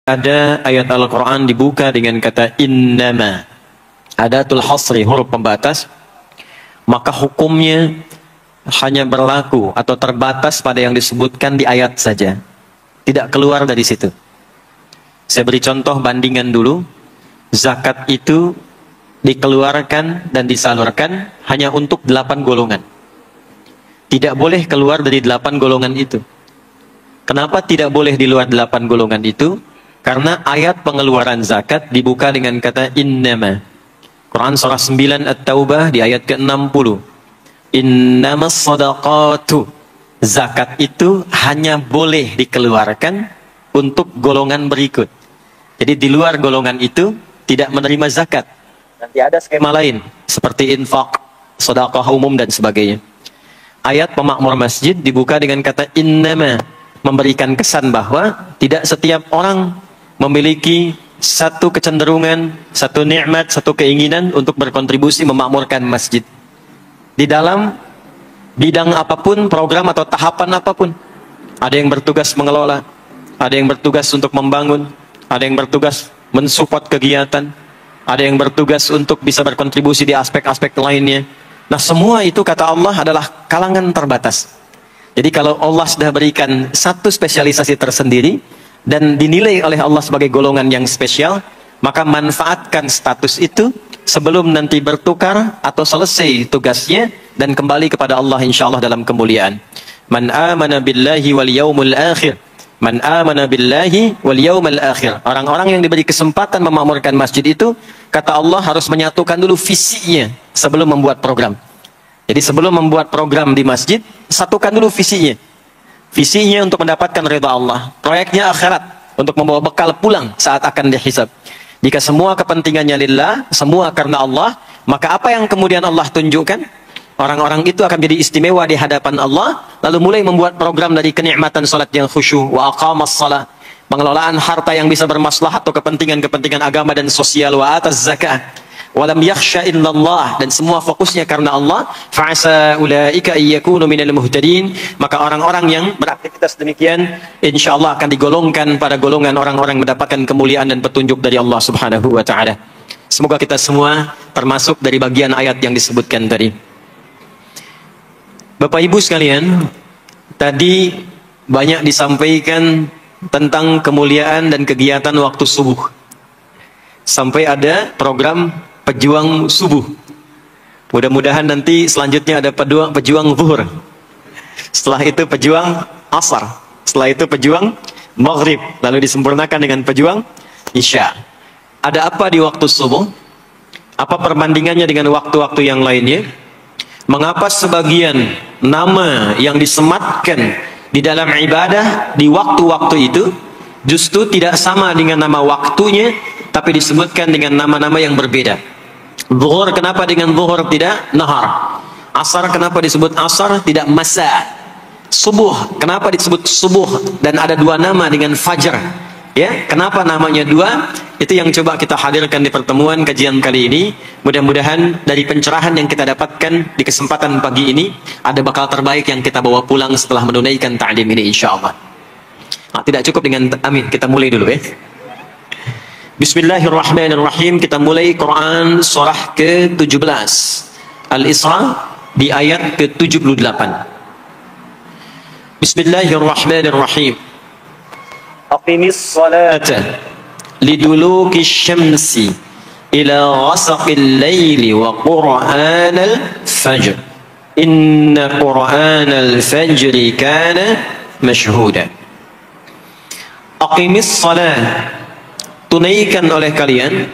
ada ayat Al-Quran dibuka dengan kata innama, adatul hasri, huruf pembatas, maka hukumnya hanya berlaku atau terbatas pada yang disebutkan di ayat saja, tidak keluar dari situ. Saya beri contoh bandingan dulu. Zakat itu dikeluarkan dan disalurkan hanya untuk 8 golongan. Tidak boleh keluar dari 8 golongan itu. Kenapa tidak boleh di luar 8 golongan itu? Karena ayat pengeluaran zakat dibuka dengan kata innama. Quran surah 9 At-Taubah di ayat ke-60. Innamas sadaqatu. Zakat itu hanya boleh dikeluarkan untuk golongan berikut. Jadi di luar golongan itu tidak menerima zakat. Nanti ada skema lain seperti infak, sedekah umum dan sebagainya. Ayat pemakmur masjid dibuka dengan kata innama, memberikan kesan bahwa tidak setiap orang memiliki satu kecenderungan, satu nikmat, satu keinginan untuk berkontribusi memakmurkan masjid. Di dalam bidang apapun, program atau tahapan apapun. Ada yang bertugas mengelola, ada yang bertugas untuk membangun, ada yang bertugas mensupport kegiatan, ada yang bertugas untuk bisa berkontribusi di aspek-aspek lainnya. Nah, semua itu kata Allah adalah kalangan terbatas. Jadi kalau Allah sudah berikan satu spesialisasi tersendiri dan dinilai oleh Allah sebagai golongan yang spesial, maka manfaatkan status itu sebelum nanti bertukar atau selesai tugasnya dan kembali kepada Allah insyaallah dalam kemuliaan. Man amana billahi wal yaumil akhir. Man amana billahi wal yaumil akhir. Orang-orang yang diberi kesempatan memakmurkan masjid itu, kata Allah, harus menyatukan dulu visinya sebelum membuat program. Jadi sebelum membuat program di masjid, satukan dulu visinya. Visinya untuk mendapatkan ridha Allah. Proyeknya akhirat, untuk membawa bekal pulang saat akan dihisab. Jika semua kepentingannya lillah, semua karena Allah, maka apa yang kemudian Allah tunjukkan? Orang-orang itu akan jadi istimewa di hadapan Allah, lalu mulai membuat program dari kenikmatan salat yang khusyuk, wa aqamas salat, pengelolaan harta yang bisa bermaslahat atau kepentingan-kepentingan agama dan sosial, wa ataz zakah, walam yakhsha illallah, dan semua fokusnya karena Allah. Fa'asa ulaika ayyakunu minal muhtadin, maka orang-orang yang beraktivitas demikian insyaallah akan digolongkan pada golongan orang-orang mendapatkan kemuliaan dan petunjuk dari Allah Subhanahu wa taala. Semoga kita semua termasuk dari bagian ayat yang disebutkan tadi. Bapak Ibu sekalian, tadi banyak disampaikan tentang kemuliaan dan kegiatan waktu subuh. Sampai ada program pejuang subuh. Mudah-mudahan nanti selanjutnya ada pejuang zuhur. Setelah itu pejuang asar. Setelah itu pejuang maghrib. Lalu disempurnakan dengan pejuang isya. Ada apa di waktu subuh? Apa perbandingannya dengan waktu-waktu yang lainnya? Mengapa sebagian nama yang disematkan di dalam ibadah di waktu-waktu itu justru tidak sama dengan nama waktunya, tapi disebutkan dengan nama-nama yang berbeda? Zuhur kenapa dengan zuhur tidak nahar? Asar kenapa disebut asar tidak masa? Subuh kenapa disebut subuh dan ada 2 nama dengan fajar? Ya, kenapa namanya 2? Itu yang coba kita hadirkan di pertemuan kajian kali ini. Mudah-mudahan dari pencerahan yang kita dapatkan di kesempatan pagi ini, ada bakal terbaik yang kita bawa pulang setelah menunaikan ta'lim ini insyaallah. Nah, tidak cukup dengan amin, kita mulai dulu ya. Bismillahirrahmanirrahim. Kita mulai Quran surah ke-17 Al-Isra di ayat ke-78. Bismillahirrahmanirrahim. Aqimis salata liduluki syamsi ila ghasaqil laili wa qur'anal fajr inna qur'anal fajri kana mashhuda. Aqimis salat, tunaikan oleh kalian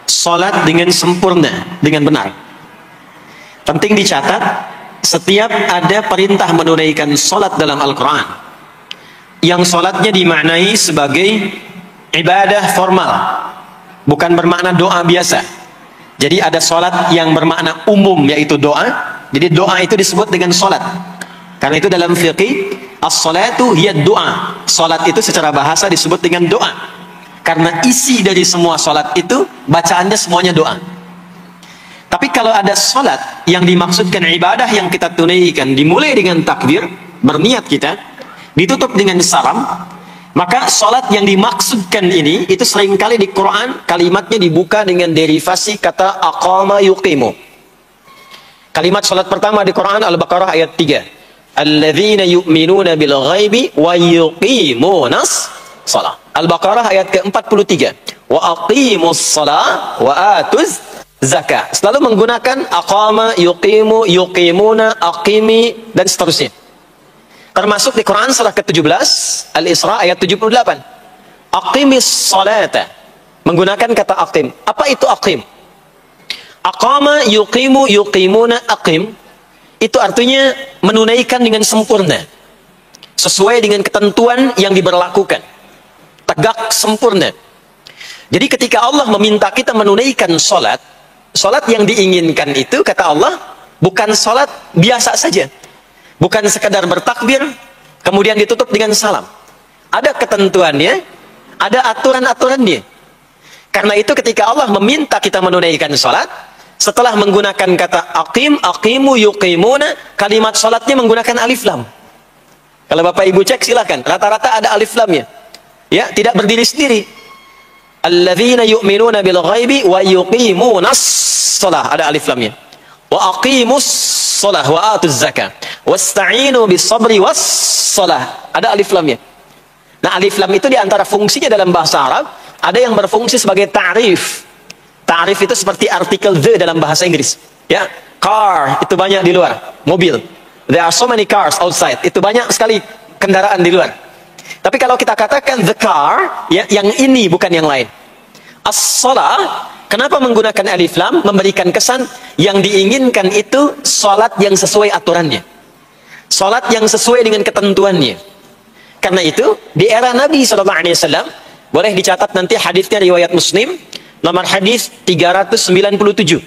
salat dengan sempurna, dengan benar. Penting dicatat, setiap ada perintah menunaikan salat dalam Al-Quran yang salatnya dimaknai sebagai ibadah formal, bukan bermakna doa biasa. Jadi ada salat yang bermakna umum, yaitu doa. Jadi doa itu disebut dengan salat. Karena itu dalam fiqih, as-salatu hiya doa. Salat itu secara bahasa disebut dengan doa. Karena isi dari semua salat itu, bacaannya semuanya doa. Tapi kalau ada salat yang dimaksudkan ibadah yang kita tunaikan, dimulai dengan takbir, berniat kita, ditutup dengan salam, Maka salat yang dimaksudkan ini, itu seringkali di Quran kalimatnya dibuka dengan derivasi kata aqama yuqimu. Kalimat salat pertama di Quran Al-Baqarah ayat 3. Alladzina yu'minuna bil ghaibi wa yuqimunas shalah. Al-Baqarah ayat ke-43. Wa aqimus shalah wa atuz zakah. Selalu menggunakan aqama, yuqimu, yuqimuna, aqimi dan seterusnya. Termasuk di Quran surah ke-17 Al-Isra ayat 78. Aqimis salata. Menggunakan kata aqim. Apa itu aqim? Aqama, yuqimu, yuqimuna, aqim. Itu artinya menunaikan dengan sempurna. Sesuai dengan ketentuan yang diberlakukan. Tegak sempurna. Jadi ketika Allah meminta kita menunaikan salat, salat yang diinginkan itu kata Allah bukan salat biasa saja. Bukan sekadar bertakbir kemudian ditutup dengan salam. Ada ketentuannya, ada aturan-aturannya. Karena itu ketika Allah meminta kita menunaikan salat, setelah menggunakan kata aqim, aqimu, yuqimuna, kalimat salatnya menggunakan alif lam. Kalau Bapak Ibu cek silakan, rata-rata ada alif lamnya. Ya, tidak berdiri sendiri. Alladzina yu'minuna bil ghaibi wa yuqimunas shalah, ada alif lamnya. Wa aqimus shalah wa atuz zakah. Wasta'inu bis sabri was shalah, ada alif lamnya. Nah, alif lam itu diantara fungsinya dalam bahasa Arab, ada yang berfungsi sebagai ta'rif. Ta'rif itu seperti artikel the dalam bahasa Inggris. Ya, car itu banyak di luar, mobil. There are so many cars outside. Itu banyak sekali kendaraan di luar. Tapi kalau kita katakan the car, ya, yang ini bukan yang lain. As-shalah, kenapa menggunakan alif lam? Memberikan kesan yang diinginkan itu salat yang sesuai aturannya. Salat yang sesuai dengan ketentuannya. Karena itu di era Nabi SAW, boleh dicatat nanti hadisnya riwayat Muslim, nomor hadis 397,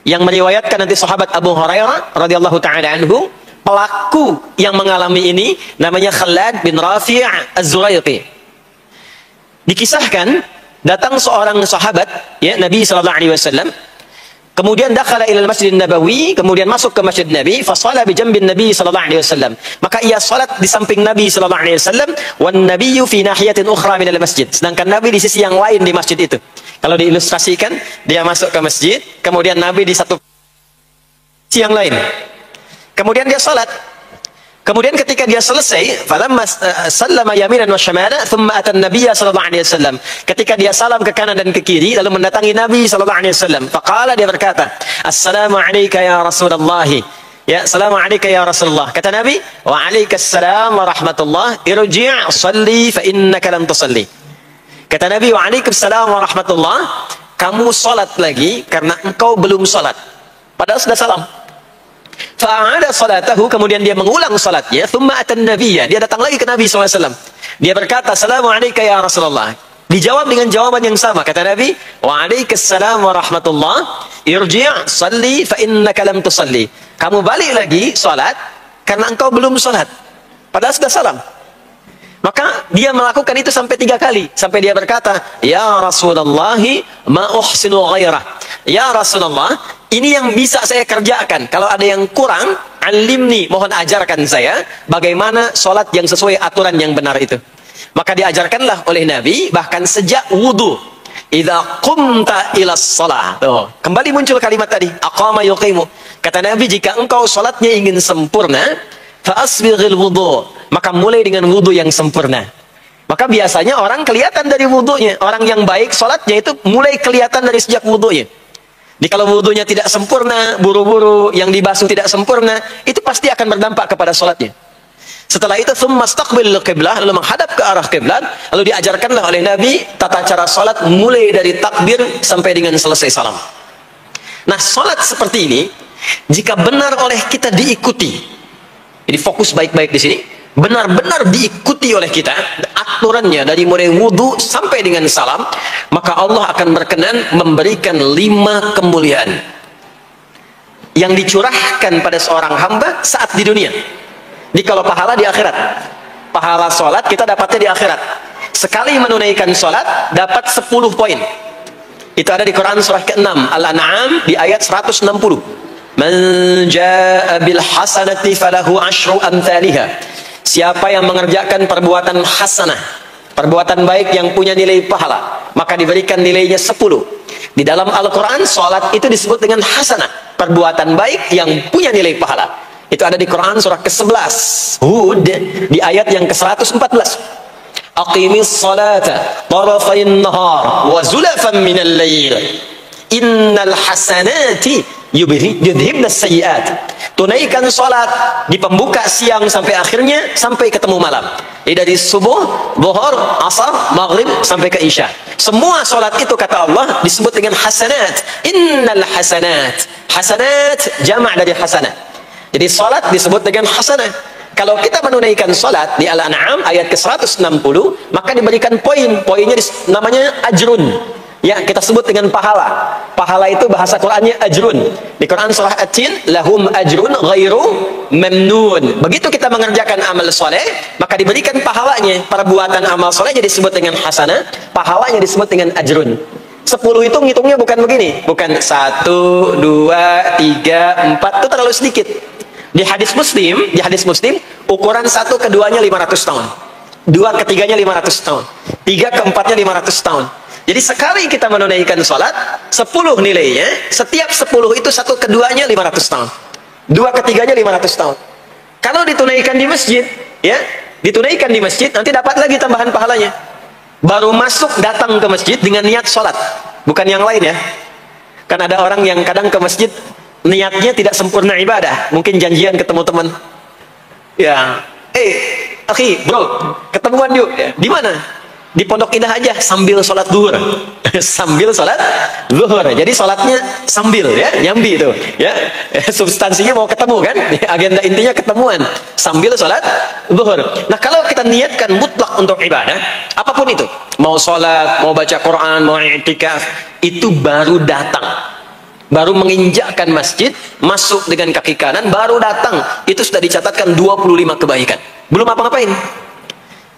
yang meriwayatkan nanti sahabat Abu Hurairah radhiyallahu taala anhu. Pelaku yang mengalami ini namanya Khalad bin Rafi' Az-Zuraiqi. Dikisahkan datang seorang sahabat, ya, Nabi SAW. Kemudian dakhala ila al-Masjid Nabawi, kemudian masuk ke Masjid Nabi, fa shala bi jambin Nabi SAW. Maka ia salat di samping Nabi SAW, wan nabiyyu fi nahiyatin ukhra min al-masjid. Sedangkan Nabi di sisi yang lain di masjid itu. Kalau diilustrasikan, dia masuk ke masjid, kemudian Nabi di satu sisi yang lain. Kemudian dia salat. Kemudian ketika dia selesai, falamma sallama yaminan wa shimala, thumma ata an-nabiy sallallahu alaihi wasallam. Ketika dia salam ke kanan dan ke kiri, lalu mendatangi Nabi sallallahu alaihi wasallam. Faqala, dia berkata, "Assalamu alayka ya Rasulullah." Ya, assalamu alayka ya Rasulullah. Kata Nabi, "Wa alaikassalam wa rahmatullah. Irji' shalli fa innaka lam tusalli." Kata Nabi, "Wa alaikassalam wa rahmatullah." Kamu salat lagi karena engkau belum salat. Padahal sudah salam. Fa'ada salatahu, kemudian dia mengulang salatnya. Thumma atan nabiyya, dia datang lagi ke Nabi SAW. Dia berkata, "Assalamu alayka ya Rasulullah." Dijawab dengan jawaban yang sama. Kata Nabi, "Wa alaikassalam wa rahmatullah. Irji' salli fa innaka lam tusalli." Kamu balik lagi salat karena engkau belum salat. Padahal sudah salam. Maka dia melakukan itu sampai 3 kali. Sampai dia berkata, "Ya Rasulullah, ma uhsinu ghairah." Ya Rasulullah, ini yang bisa saya kerjakan. Kalau ada yang kurang, alimni, mohon ajarkan saya bagaimana sholat yang sesuai aturan yang benar itu. Maka diajarkanlah oleh Nabi, bahkan sejak wudu. Idza qumta ila shalah. Tuh, kembali muncul kalimat tadi, aqama yuqimu. Kata Nabi, jika engkau sholatnya ingin sempurna, fa asbighil wudu, maka mulai dengan wudu yang sempurna. Maka biasanya orang kelihatan dari wudunya. Orang yang baik sholatnya itu mulai kelihatan dari sejak wudunya. Jadi kalau wudunya tidak sempurna, buru-buru, yang dibasuh tidak sempurna, itu pasti akan berdampak kepada sholatnya. Setelah itu, thumma istaqbilul qiblah, lalu menghadap ke arah qiblat, lalu diajarkanlah oleh Nabi tata cara sholat mulai dari takbir sampai dengan selesai salam. Nah, sholat seperti ini, jika benar oleh kita diikuti, jadi fokus baik-baik di sini, benar-benar diikuti oleh kita aturannya dari mulai wudu sampai dengan salam, maka Allah akan berkenan memberikan 5 kemuliaan yang dicurahkan pada seorang hamba saat di dunia. Jadi kalau pahala di akhirat, pahala sholat kita dapatnya di akhirat. Sekali menunaikan sholat dapat 10 poin. Itu ada di Quran surah ke-6 Al-An'am di ayat 160. Man jaa'a bil hasanati falahu 10 amthaliha. Siapa yang mengerjakan perbuatan hasanah, perbuatan baik yang punya nilai pahala, maka diberikan nilainya 10. Di dalam Al-Quran, sholat itu disebut dengan hasanah, perbuatan baik yang punya nilai pahala. Itu ada di Quran surah ke-11 Hud, di ayat yang ke-114. Aqimis salata tarafayn nahar wa zulafan minal lail innal hasanati yudhibnas sayyiat. Tunaikan salat di pembuka siang sampai akhirnya, sampai ketemu malam. Jadi dari subuh, zuhur, asar, maghrib sampai ke isya. Semua salat itu kata Allah disebut dengan hasanat. Innal hasanat. Hasanat jamak dari hasanah. Jadi salat disebut dengan hasanah. Kalau kita menunaikan salat di Al-An'am ayat ke-160, maka diberikan poin. Poinnya namanya ajrun. Ya, kita sebut dengan pahala. Pahala itu bahasa Qur'annya ajrun. Di Quran surah At-Tin, lahum ajrun ghairu mamnun. Begitu kita mengerjakan amal soleh, maka diberikan pahalanya. Perbuatan amal soleh jadi disebut dengan hasanah, pahalanya disebut dengan ajrun. 10 itu ngitungnya bukan begini, bukan 1, 2, 3, 4, itu terlalu sedikit. Di hadis Muslim, ukuran 1 keduanya 500 tahun, 2 ketiganya 500 tahun, 3 keempatnya 500 tahun. Jadi sekali kita menunaikan sholat, 10 nilainya, setiap 10 itu 1 keduanya 500 tahun, 2 ketiganya 500 tahun. Kalau ditunaikan di masjid, ya, ditunaikan di masjid, nanti dapat lagi tambahan pahalanya. Baru masuk datang ke masjid dengan niat sholat, bukan yang lain ya. Kan ada orang yang kadang ke masjid, niatnya tidak sempurna ibadah, mungkin janjian ketemu teman. Ya, akhi, bro, ketemuan yuk. Ya. Di mana? Di Pondok Indah aja, sambil sholat zuhur. Sambil sholat zuhur. Jadi sholatnya sambil, ya, nyambi itu. Ya, substansinya mau ketemu kan? Agenda intinya ketemuan. Sambil sholat zuhur. Nah, kalau kita niatkan mutlak untuk ibadah, apapun itu, mau sholat, mau baca Quran, mau i'tikaf, itu baru datang. Baru menginjakkan masjid, masuk dengan kaki kanan, baru datang. Itu sudah dicatatkan 25 kebaikan. Belum apa-ngapain.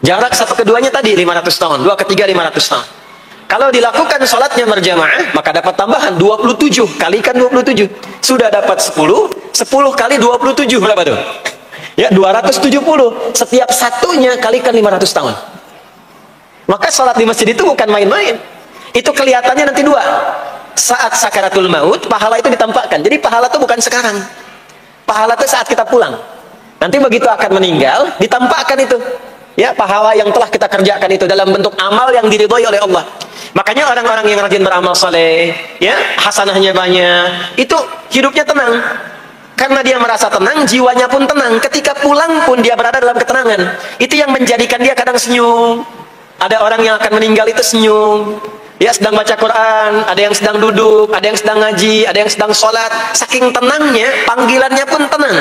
Jarak 1 keduanya tadi 500 tahun, 2 ketiga 500 tahun. Kalau dilakukan sholatnya berjamaah, maka dapat tambahan 27, kalikan 27. Sudah dapat 10, 10 kali 27 berapa tuh? Ya, 270. Setiap satunya kalikan 500 tahun. Maka sholat di masjid itu bukan main-main. Itu kelihatannya nanti 2. Saat sakaratul maut, pahala itu ditampakkan. Jadi pahala itu bukan sekarang. Pahala itu saat kita pulang. Nanti begitu akan meninggal, ditampakkan itu. Ya, pahala yang telah kita kerjakan itu dalam bentuk amal yang diridhoi oleh Allah. Makanya orang-orang yang rajin beramal saleh, ya, hasanahnya banyak, itu hidupnya tenang. Karena dia merasa tenang, jiwanya pun tenang. Ketika pulang pun dia berada dalam ketenangan. Itu yang menjadikan dia kadang senyum. Ada orang yang akan meninggal itu senyum. Ya, sedang baca Quran, ada yang sedang duduk, ada yang sedang ngaji, ada yang sedang sholat. Saking tenangnya, panggilannya pun tenang.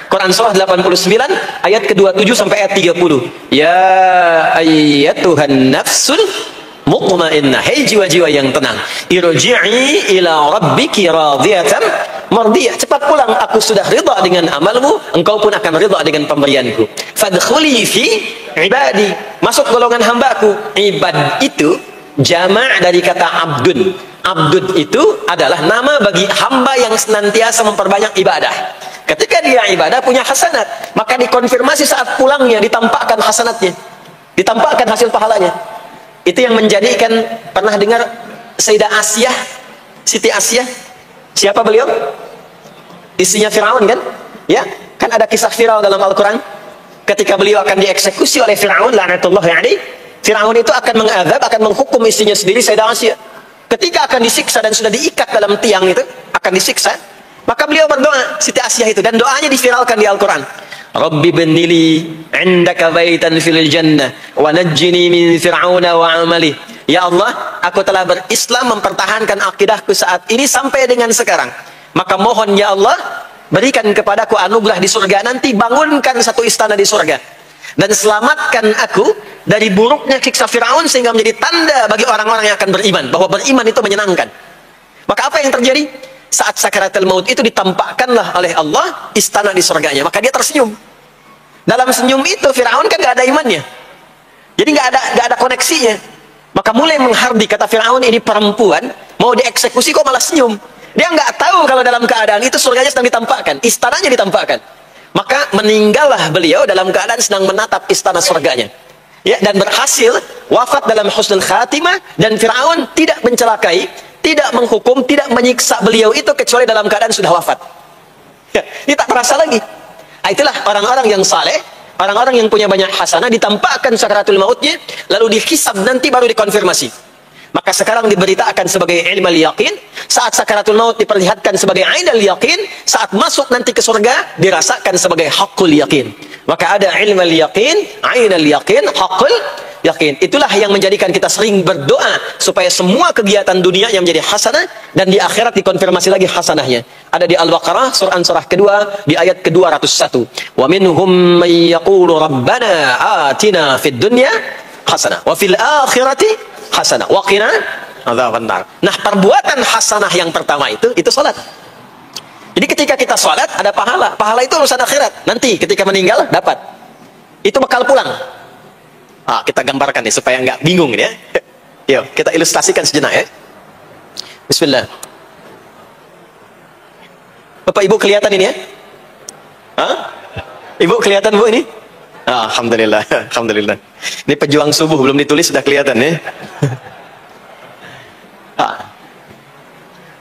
Quran surah 89, ayat ke-27 sampai ayat 30. Ya ayyatuhan nafsul mutmainnah. Hei jiwa-jiwa yang tenang. Irji'i ila rabbiki radiyatan mardiyah. Cepat pulang, aku sudah ridha dengan amalmu, engkau pun akan ridha dengan pemberianku. Fadkhuli fi ibadi. Masuk golongan hambaku. Ibad itu jamak dari kata abdun. Abdun itu adalah nama bagi hamba yang senantiasa memperbanyak ibadah. Ketika dia ibadah punya hasanat, maka dikonfirmasi saat pulangnya, ditampakkan hasanatnya, ditampakkan hasil pahalanya. Itu yang menjadikan, pernah dengar Sayyidah Asyah, Siti Asyah? Siapa beliau? Istrinya Firaun kan? Ya, kan ada kisah Firaun dalam Al-Quran. Ketika beliau akan dieksekusi oleh Firaun, la'natullahi alaihi, Firaun itu akan mengadab, akan menghukum istrinya sendiri, Sayyidah Asyah. Ketika akan disiksa dan sudah diikat dalam tiang itu, akan disiksa, maka beliau berdoa, Siti Asyah itu, dan doanya diviralkan di Al-Quran. Rabbi benili indaka baitan fil jannah wa najjini min fir'auna wa amali. Ya Allah, aku telah berislam, mempertahankan akidahku saat ini sampai dengan sekarang. Maka mohon ya Allah, berikan kepadaku anugerah di surga, nanti bangunkan satu istana di surga. Dan selamatkan aku dari buruknya siksa Firaun, sehingga menjadi tanda bagi orang-orang yang akan beriman, bahwa beriman itu menyenangkan. Maka apa yang terjadi? Saat sakaratul maut itu ditampakkanlah oleh Allah istana di surganya, maka dia tersenyum. Dalam senyum itu Firaun kan gak ada imannya, jadi gak ada koneksinya. Maka mulai menghardi, kata Firaun, ini perempuan mau dieksekusi kok malah senyum. Dia nggak tahu kalau dalam keadaan itu surganya sedang ditampakkan, istananya ditampakkan. Maka meninggallah beliau dalam keadaan sedang menatap istana surganya. Ya, dan berhasil wafat dalam husnul khatimah, dan Firaun tidak mencelakai, tidak menghukum, tidak menyiksa beliau itu kecuali dalam keadaan sudah wafat. Ya, ini tak terasa lagi. Nah, itulah orang-orang yang saleh, orang-orang yang punya banyak hasanah, ditampakkan sakaratul mautnya, lalu dihisab, nanti baru dikonfirmasi. Maka sekarang diberitakan sebagai ilmal yaqin, saat sakaratul maut diperlihatkan sebagai ainal yaqin, saat masuk nanti ke surga dirasakan sebagai haqqul yaqin. Maka ada ilmal yaqin, ainal yaqin, haqqul yaqin. Itulah yang menjadikan kita sering berdoa supaya semua kegiatan dunia yang menjadi hasanah, dan di akhirat dikonfirmasi lagi hasanahnya. Ada di Al-Baqarah surah kedua di ayat ke-201. Wa minhum may yaqulu rabbana atina fid dunya hasanah wa fil akhirati hasanah wa qina adzaban nar. Nah, perbuatan hasanah yang pertama itu salat. Jadi ketika kita salat ada pahala. Pahala itu urusan akhirat. Nanti ketika meninggal dapat. Itu bekal pulang. Kita gambarkan nih supaya nggak bingung ya. Yuk, kita ilustrasikan sejenak ya. Bismillah. Bapak Ibu kelihatan ini ya? Ibu kelihatan Bu ini? Alhamdulillah, alhamdulillah. Ini pejuang subuh belum ditulis sudah kelihatan ya.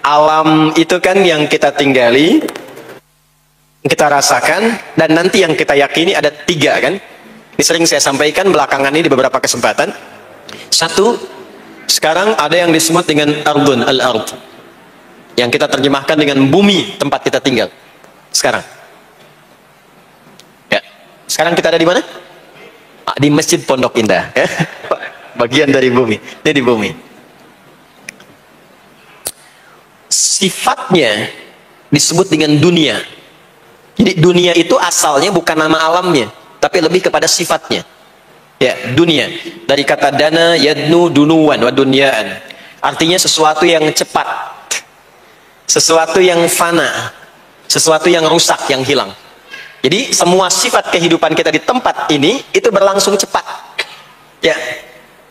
Alam itu kan yang kita tinggali, kita rasakan, dan nanti yang kita yakini ada 3 kan. Ini sering saya sampaikan belakangan ini di beberapa kesempatan. 1, sekarang ada yang disebut dengan ardun, al-ard, yang kita terjemahkan dengan bumi tempat kita tinggal sekarang. Sekarang kita ada di mana? Di Masjid Pondok Indah. Ya. Bagian dari bumi. Ini di bumi. Sifatnya disebut dengan dunia. Jadi dunia itu asalnya bukan nama alamnya, tapi lebih kepada sifatnya. Ya, dunia. Dari kata dana, yadnu, dunuwan, wa dunyaan. Artinya sesuatu yang cepat. Sesuatu yang fana. Sesuatu yang rusak, yang hilang. Jadi semua sifat kehidupan kita di tempat ini itu berlangsung cepat. Ya,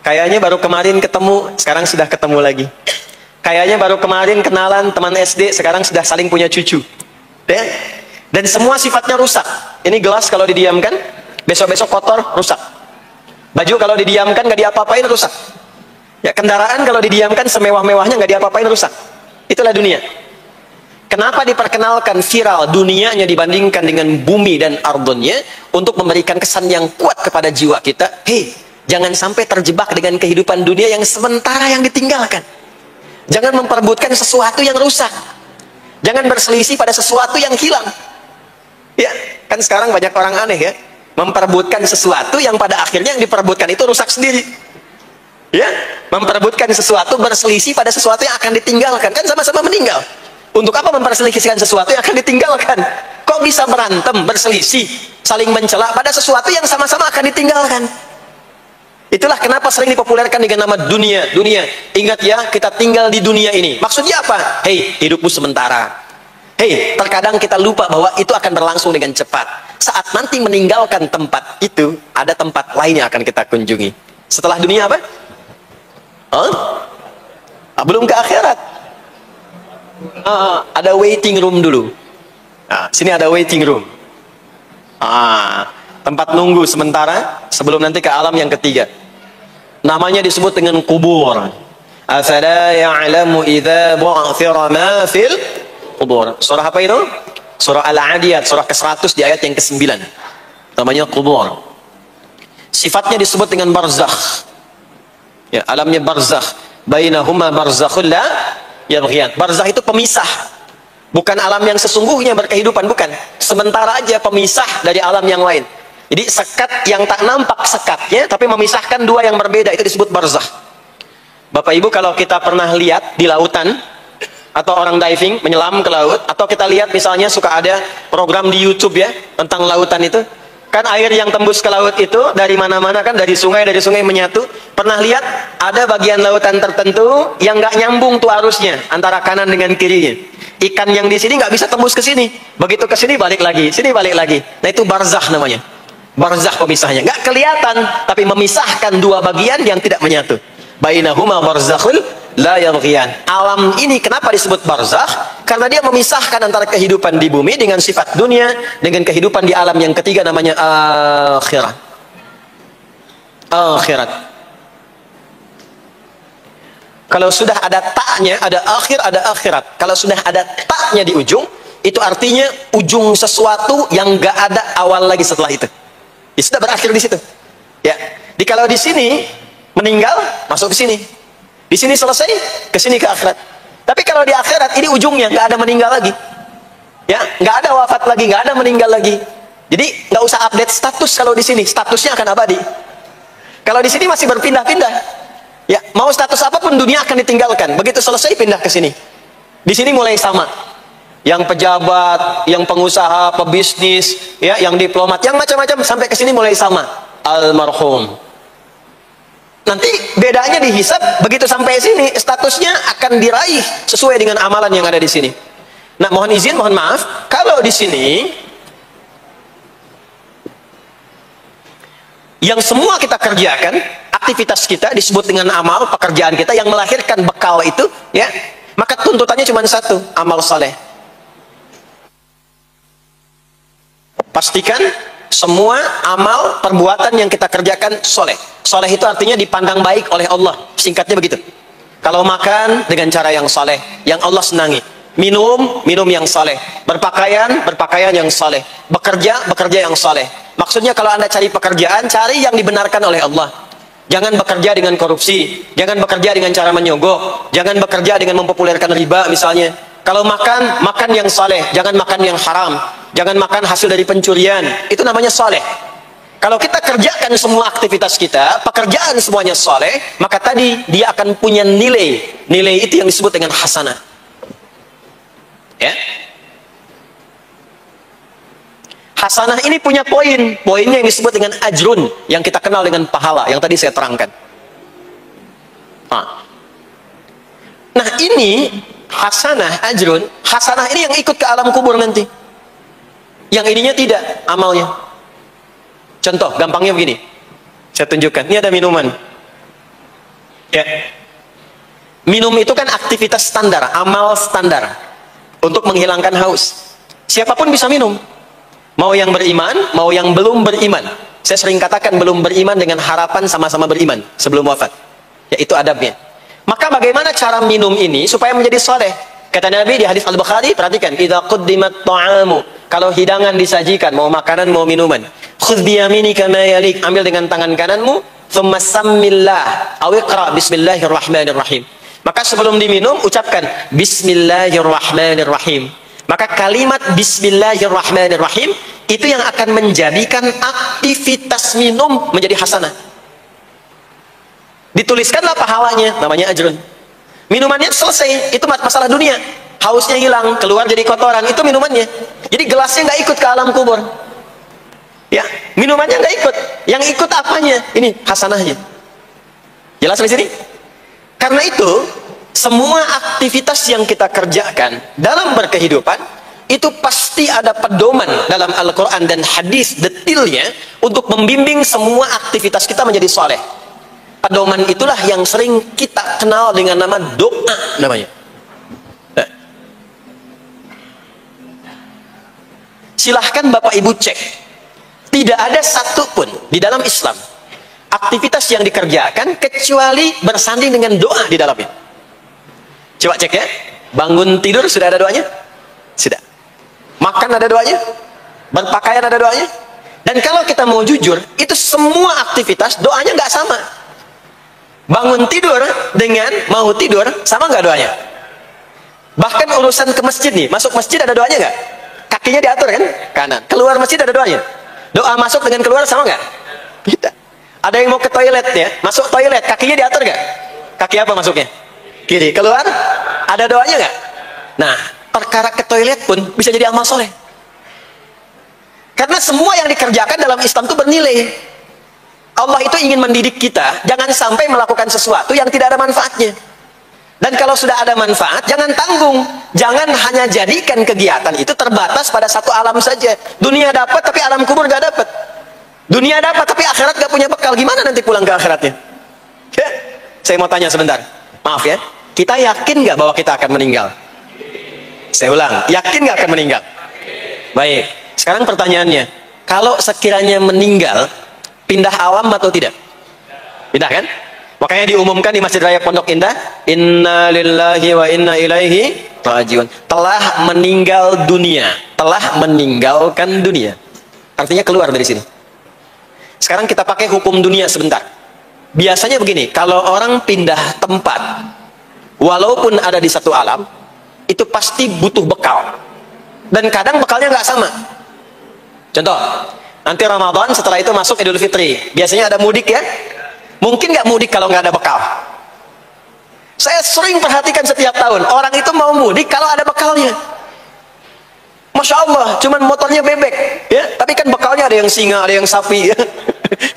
kayaknya baru kemarin ketemu, sekarang sudah ketemu lagi. Kayaknya baru kemarin kenalan teman SD, sekarang sudah saling punya cucu. Ya? Dan semua sifatnya rusak. Ini gelas kalau didiamkan, besok-besok kotor, rusak. Baju kalau didiamkan nggak diapa-apain, rusak. Ya, kendaraan kalau didiamkan semewah-mewahnya nggak diapa-apain, rusak. Itulah dunia. Kenapa diperkenalkan viral dunianya dibandingkan dengan bumi dan ardonnya? Untuk memberikan kesan yang kuat kepada jiwa kita. Hei, jangan sampai terjebak dengan kehidupan dunia yang sementara yang ditinggalkan. Jangan memperebutkan sesuatu yang rusak. Jangan berselisih pada sesuatu yang hilang. Ya, kan sekarang banyak orang aneh ya, memperebutkan sesuatu yang pada akhirnya yang diperebutkan itu rusak sendiri. Ya, memperebutkan sesuatu, berselisih pada sesuatu yang akan ditinggalkan, kan sama-sama meninggal. Untuk apa memperselisihkan sesuatu yang akan ditinggalkan? Kok bisa berantem, berselisih, saling mencela pada sesuatu yang sama-sama akan ditinggalkan? Itulah kenapa sering dipopulerkan dengan nama dunia. Dunia, ingat ya, kita tinggal di dunia ini. Maksudnya apa? Hei, hidupmu sementara. Hei, terkadang kita lupa bahwa itu akan berlangsung dengan cepat. Saat nanti meninggalkan tempat itu, ada tempat lain yang akan kita kunjungi. Setelah dunia apa? Belum ke akhirat. Ada waiting room dulu. Sini ada waiting room. Tempat nunggu sementara sebelum nanti ke alam yang ketiga. Namanya disebut dengan kubur. Afala ya'lamu idza bu'thira ma fil kubur. Surah apa itu? Surah Al-Adiyat, surah ke-100 di ayat yang ke-9. Namanya kubur. Sifatnya disebut dengan barzakh. Ya, alamnya barzakh. Bainahuma barzakhul la yabghiyan. Barzakh itu pemisah. Bukan alam yang sesungguhnya berkehidupan, bukan. Sementara aja pemisah dari alam yang lain. Jadi sekat yang tak nampak sekatnya, tapi memisahkan dua yang berbeda, itu disebut barzakh. Bapak Ibu kalau kita pernah lihat di lautan, atau orang diving, menyelam ke laut, atau kita lihat misalnya suka ada program di YouTube ya, tentang lautan itu, kan air yang tembus ke laut itu, dari mana-mana kan, dari sungai menyatu. Pernah lihat, ada bagian lautan tertentu, yang nggak nyambung tuh arusnya, antara kanan dengan kirinya. Ikan yang di sini nggak bisa tembus ke sini, begitu ke sini balik lagi, sini balik lagi. Nah itu barzakh namanya. Barzakh pemisahnya, nggak kelihatan, tapi memisahkan dua bagian yang tidak menyatu. bainahuma barzakhul la yabghiyan. Alam ini kenapa disebut barzakh? Karena dia memisahkan antara kehidupan di bumi dengan sifat dunia dengan kehidupan di alam yang ketiga namanya akhirat. Akhirat. Kalau sudah ada taknya, ada akhir, ada akhirat. Kalau sudah ada taknya di ujung, itu artinya ujung sesuatu yang gak ada awal lagi setelah itu. Ya sudah berakhir di situ. Ya. Kalau di sini meninggal, masuk ke sini. Di sini selesai, ke sini ke akhirat. Tapi kalau di akhirat ini ujungnya gak ada meninggal lagi. Ya, gak ada wafat lagi, gak ada meninggal lagi. Jadi gak usah update status kalau di sini, statusnya akan abadi. Kalau di sini masih berpindah-pindah. Ya, mau status apapun dunia akan ditinggalkan. Begitu selesai pindah ke sini. Di sini mulai sama. Yang pejabat, yang pengusaha, pebisnis, ya, yang diplomat, yang macam-macam sampai ke sini mulai sama. Almarhum. Nanti bedanya dihisab, begitu sampai sini statusnya akan diraih sesuai dengan amalan yang ada di sini. Nah, mohon izin, mohon maaf, kalau di sini yang semua kita kerjakan, aktivitas kita disebut dengan amal, pekerjaan kita yang melahirkan bekal itu, ya, maka tuntutannya cuma satu, amal saleh. Pastikan semua amal perbuatan yang kita kerjakan soleh. Soleh itu artinya dipandang baik oleh Allah. Singkatnya begitu. Kalau makan dengan cara yang soleh, yang Allah senangi. Minum yang soleh. Berpakaian yang soleh. Bekerja yang soleh. Maksudnya kalau Anda cari pekerjaan, cari yang dibenarkan oleh Allah. Jangan bekerja dengan korupsi. Jangan bekerja dengan cara menyogok. Jangan bekerja dengan mempopulerkan riba misalnya. Kalau makan yang soleh. Jangan makan yang haram. Jangan makan hasil dari pencurian. Itu namanya soleh. Kalau kita kerjakan semua aktivitas kita, pekerjaan semuanya soleh, maka tadi dia akan punya nilai. Nilai itu yang disebut dengan hasanah. Ya. Hasanah ini punya poin. Poinnya yang disebut dengan ajrun, yang kita kenal dengan pahala, yang tadi saya terangkan. Nah ini hasanah, ajrun. Hasanah ini yang ikut ke alam kubur nanti. Yang ininya tidak amalnya. Contoh gampangnya begini, saya tunjukkan. Ini ada minuman. Ya, minum itu kan aktivitas standar, amal standar untuk menghilangkan haus. Siapapun bisa minum. Mau yang beriman, mau yang belum beriman. Saya sering katakan belum beriman dengan harapan sama-sama beriman sebelum wafat. Ya, itu adabnya. Maka bagaimana cara minum ini supaya menjadi soleh? Kata Nabi di hadis Al-Bukhari, perhatikan, idza quddimat ta'amu, kalau hidangan disajikan, mau makanan mau minuman, khudh bi yaminika ma yalik, ambil dengan tangan kananmu, thumma sammillah, aw iqra bismillahirrahmanirrahim. Maka sebelum diminum ucapkan bismillahirrahmanirrahim. Maka kalimat bismillahirrahmanirrahim itu yang akan menjadikan aktivitas minum menjadi hasanah. Dituliskanlah pahalanya, namanya ajrun. Minumannya selesai, itu masalah dunia. Hausnya hilang, keluar jadi kotoran, itu minumannya. Jadi gelasnya nggak ikut ke alam kubur. Ya, minumannya nggak ikut. Yang ikut apanya? Ini hasanahnya. Jelas di sini? Karena itu, semua aktivitas yang kita kerjakan dalam berkehidupan itu pasti ada pedoman dalam Al-Quran dan hadis detailnya untuk membimbing semua aktivitas kita menjadi soleh. Pedoman itulah yang sering kita kenal dengan nama doa namanya. Silahkan Bapak Ibu cek. Tidak ada satupun di dalam Islam aktivitas yang dikerjakan kecuali bersanding dengan doa di dalamnya. Coba cek ya. Bangun tidur sudah ada doanya? Sudah. Makan ada doanya? Berpakaian ada doanya? Dan kalau kita mau jujur, itu semua aktivitas doanya nggak sama. Bangun tidur dengan mau tidur sama nggak doanya? Bahkan urusan ke masjid nih, masuk masjid ada doanya nggak? Kakinya diatur kan? Kanan. Keluar masjid ada doanya? Doa masuk dengan keluar sama nggak? Tidak. Ada yang mau ke toilet ya, masuk toilet kakinya diatur nggak? Kaki apa masuknya? Kiri. Keluar ada doanya nggak? Nah, perkara ke toilet pun bisa jadi amal soleh. Karena semua yang dikerjakan dalam Islam itu bernilai. Allah itu ingin mendidik kita, jangan sampai melakukan sesuatu yang tidak ada manfaatnya. Dan kalau sudah ada manfaat, jangan tanggung. Jangan hanya jadikan kegiatan itu terbatas pada satu alam saja. Dunia dapat, tapi alam kubur gak dapat. Dunia dapat, tapi akhirat gak punya bekal. Gimana nanti pulang ke akhiratnya? Ya. Saya mau tanya sebentar. Maaf ya. Kita yakin nggak bahwa kita akan meninggal? Saya ulang, yakin nggak akan meninggal? Baik. Sekarang pertanyaannya, kalau sekiranya meninggal, pindah alam atau tidak? Pindah kan? Makanya diumumkan di Masjid Raya Pondok Indah, Inna lillahi wa inna ilaihi rajiun. Telah meninggal dunia, telah meninggalkan dunia. Artinya keluar dari sini. Sekarang kita pakai hukum dunia sebentar. Biasanya begini, kalau orang pindah tempat, walaupun ada di satu alam, itu pasti butuh bekal. Dan kadang bekalnya nggak sama. Contoh, nanti Ramadan, setelah itu masuk Idul Fitri. Biasanya ada mudik ya. Mungkin nggak mudik kalau nggak ada bekal. Saya sering perhatikan setiap tahun, orang itu mau mudik kalau ada bekalnya. Masya Allah, cuman motornya bebek, ya. Tapi kan bekalnya ada yang singa, ada yang sapi, ya.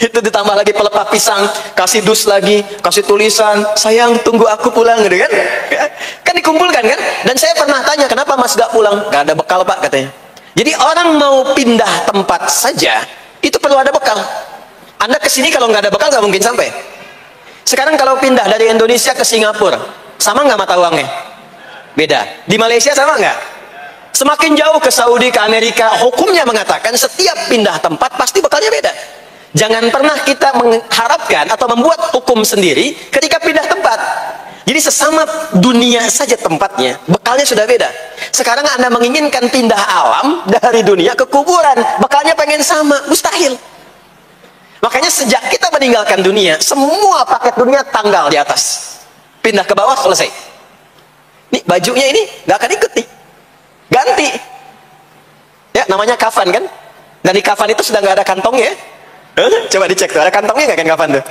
Itu ditambah lagi pelepah pisang, kasih dus lagi, kasih tulisan, sayang tunggu aku pulang, gitu kan? Ya. Kan dikumpulkan kan? Dan saya pernah tanya, kenapa Mas gak pulang? Gak ada bekal Pak, katanya. Jadi orang mau pindah tempat saja, itu perlu ada bekal. Anda kesini kalau nggak ada bekal nggak mungkin sampai. Sekarang kalau pindah dari Indonesia ke Singapura, sama nggak mata uangnya? Beda. Di Malaysia sama nggak? Semakin jauh ke Saudi, ke Amerika, hukumnya mengatakan setiap pindah tempat pasti bekalnya beda. Jangan pernah kita mengharapkan atau membuat hukum sendiri ketika pindah tempat. Jadi sesama dunia saja tempatnya, bekalnya sudah beda. Sekarang Anda menginginkan pindah alam dari dunia ke kuburan, bekalnya pengen sama, mustahil. Makanya sejak kita meninggalkan dunia, semua paket dunia tanggal di atas. Pindah ke bawah, selesai. Nih bajunya ini nggak akan ikut nih. Ganti. Ya, namanya kafan kan? Dan di kafan itu sudah nggak ada kantongnya. Coba dicek tuh, ada kantongnya nggak kan kafan tuh?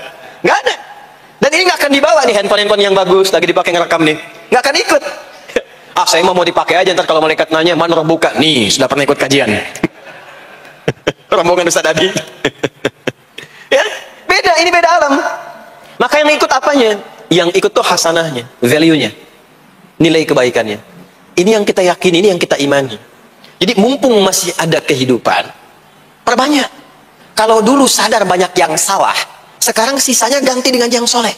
Nggak ada. Dan ini nggak akan dibawa nih handphone yang bagus, lagi dipakai ngerekam nih. Nggak akan ikut. Ah, saya mau dipakai aja, ntar kalau malaikat nanya, mana roh buka? Nih, sudah pernah ikut kajian. Rombongan Ustaz Adi. Ya, beda, ini beda alam. Maka yang ikut apanya? Yang ikut tuh hasanahnya, value-nya, nilai kebaikannya. Ini yang kita yakini, ini yang kita imani. Jadi mumpung masih ada kehidupan, perbanyak. Kalau dulu sadar banyak yang salah, sekarang sisanya ganti dengan yang soleh.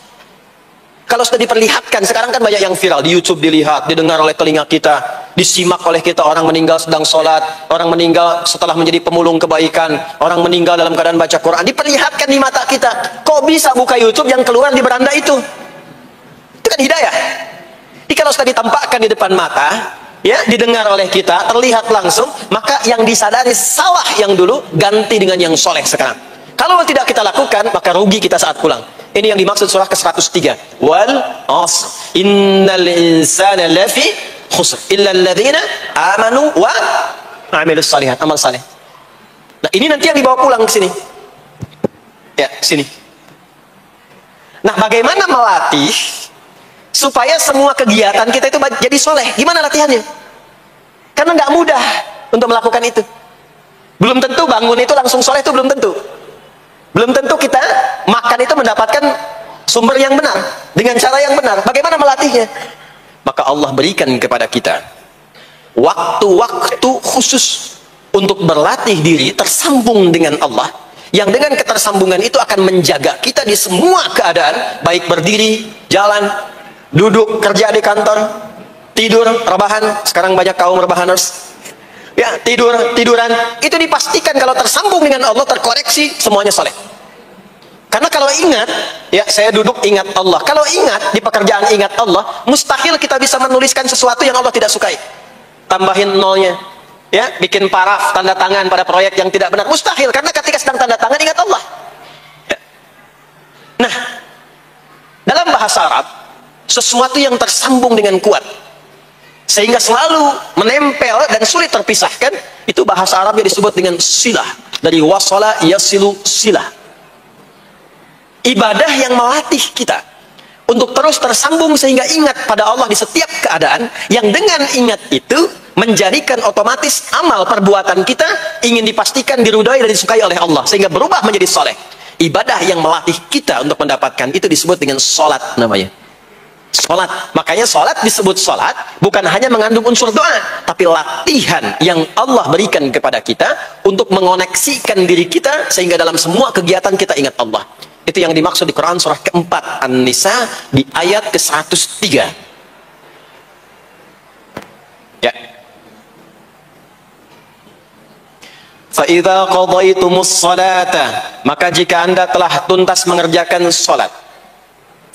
Kalau sudah diperlihatkan, sekarang kan banyak yang viral di YouTube, dilihat, didengar oleh telinga kita, disimak oleh kita, orang meninggal sedang sholat, orang meninggal setelah menjadi pemulung kebaikan, orang meninggal dalam keadaan baca Quran, diperlihatkan di mata kita. Kok bisa buka YouTube yang keluar di beranda itu? Itu kan hidayah. Jadi kalau sudah ditampakkan di depan mata, ya, didengar oleh kita, terlihat langsung, maka yang disadari salah yang dulu ganti dengan yang soleh sekarang. Kalau tidak kita lakukan, maka rugi kita saat pulang. Ini yang dimaksud surah ke-103. Wal asr innal insana lafi khusr illa alladhina amanu wa amilus salihat, amal saleh. Nah, ini nanti yang dibawa pulang ke sini. Ya, sini. Nah, bagaimana melatih supaya semua kegiatan kita itu jadi soleh? Gimana latihannya? Karena nggak mudah untuk melakukan itu. Belum tentu bangun itu langsung soleh, itu belum tentu. Belum tentu kita makan itu mendapatkan sumber yang benar, dengan cara yang benar. Bagaimana melatihnya? Maka Allah berikan kepada kita waktu-waktu khusus untuk berlatih diri tersambung dengan Allah, yang dengan ketersambungan itu akan menjaga kita di semua keadaan, baik berdiri, jalan, duduk, kerja di kantor, tidur, rebahan. Sekarang banyak kaum rebahaners, ya, tiduran, itu dipastikan kalau tersambung dengan Allah, terkoreksi, semuanya soleh. Karena kalau ingat, ya, saya duduk ingat Allah. Kalau ingat, di pekerjaan ingat Allah, mustahil kita bisa menuliskan sesuatu yang Allah tidak sukai. Tambahin nolnya, ya, bikin paraf, tanda tangan pada proyek yang tidak benar, mustahil. Karena ketika sedang tanda tangan, ingat Allah. Ya. Nah, dalam bahasa Arab, sesuatu yang tersambung dengan kuat, sehingga selalu menempel dan sulit terpisahkan, itu bahasa Arabnya disebut dengan silah. Dari wasala yasilu silah. Ibadah yang melatih kita untuk terus tersambung sehingga ingat pada Allah di setiap keadaan, yang dengan ingat itu menjadikan otomatis amal perbuatan kita ingin dipastikan diridhai dan disukai oleh Allah, sehingga berubah menjadi soleh. Ibadah yang melatih kita untuk mendapatkan itu disebut dengan sholat namanya. Sholat. Makanya sholat disebut sholat bukan hanya mengandung unsur doa, tapi latihan yang Allah berikan kepada kita untuk mengoneksikan diri kita sehingga dalam semua kegiatan kita ingat Allah. Itu yang dimaksud di Quran surah keempat An-Nisa di ayat ke-103. Ya. فَإِذَا قَضَيْتُمُ الصَّلَاةَ, maka jika Anda telah tuntas mengerjakan salat,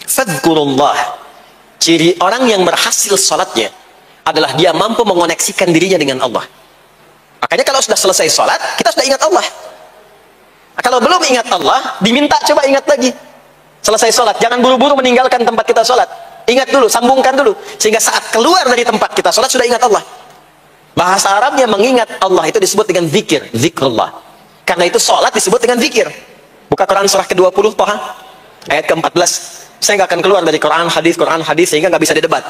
fadhkurullah. Ciri orang yang berhasil salatnya adalah dia mampu mengoneksikan dirinya dengan Allah. Makanya kalau sudah selesai salat, kita sudah ingat Allah. Kalau belum ingat Allah, diminta coba ingat lagi. Selesai salat, jangan buru-buru meninggalkan tempat kita salat. Ingat dulu, sambungkan dulu, sehingga saat keluar dari tempat kita salat sudah ingat Allah. Bahasa Arabnya mengingat Allah itu disebut dengan zikir, zikrullah. Karena itu salat disebut dengan zikir. Buka Quran surah ke-20 Toha ayat ke-14. Saya nggak akan keluar dari Quran hadis sehingga nggak bisa didebat.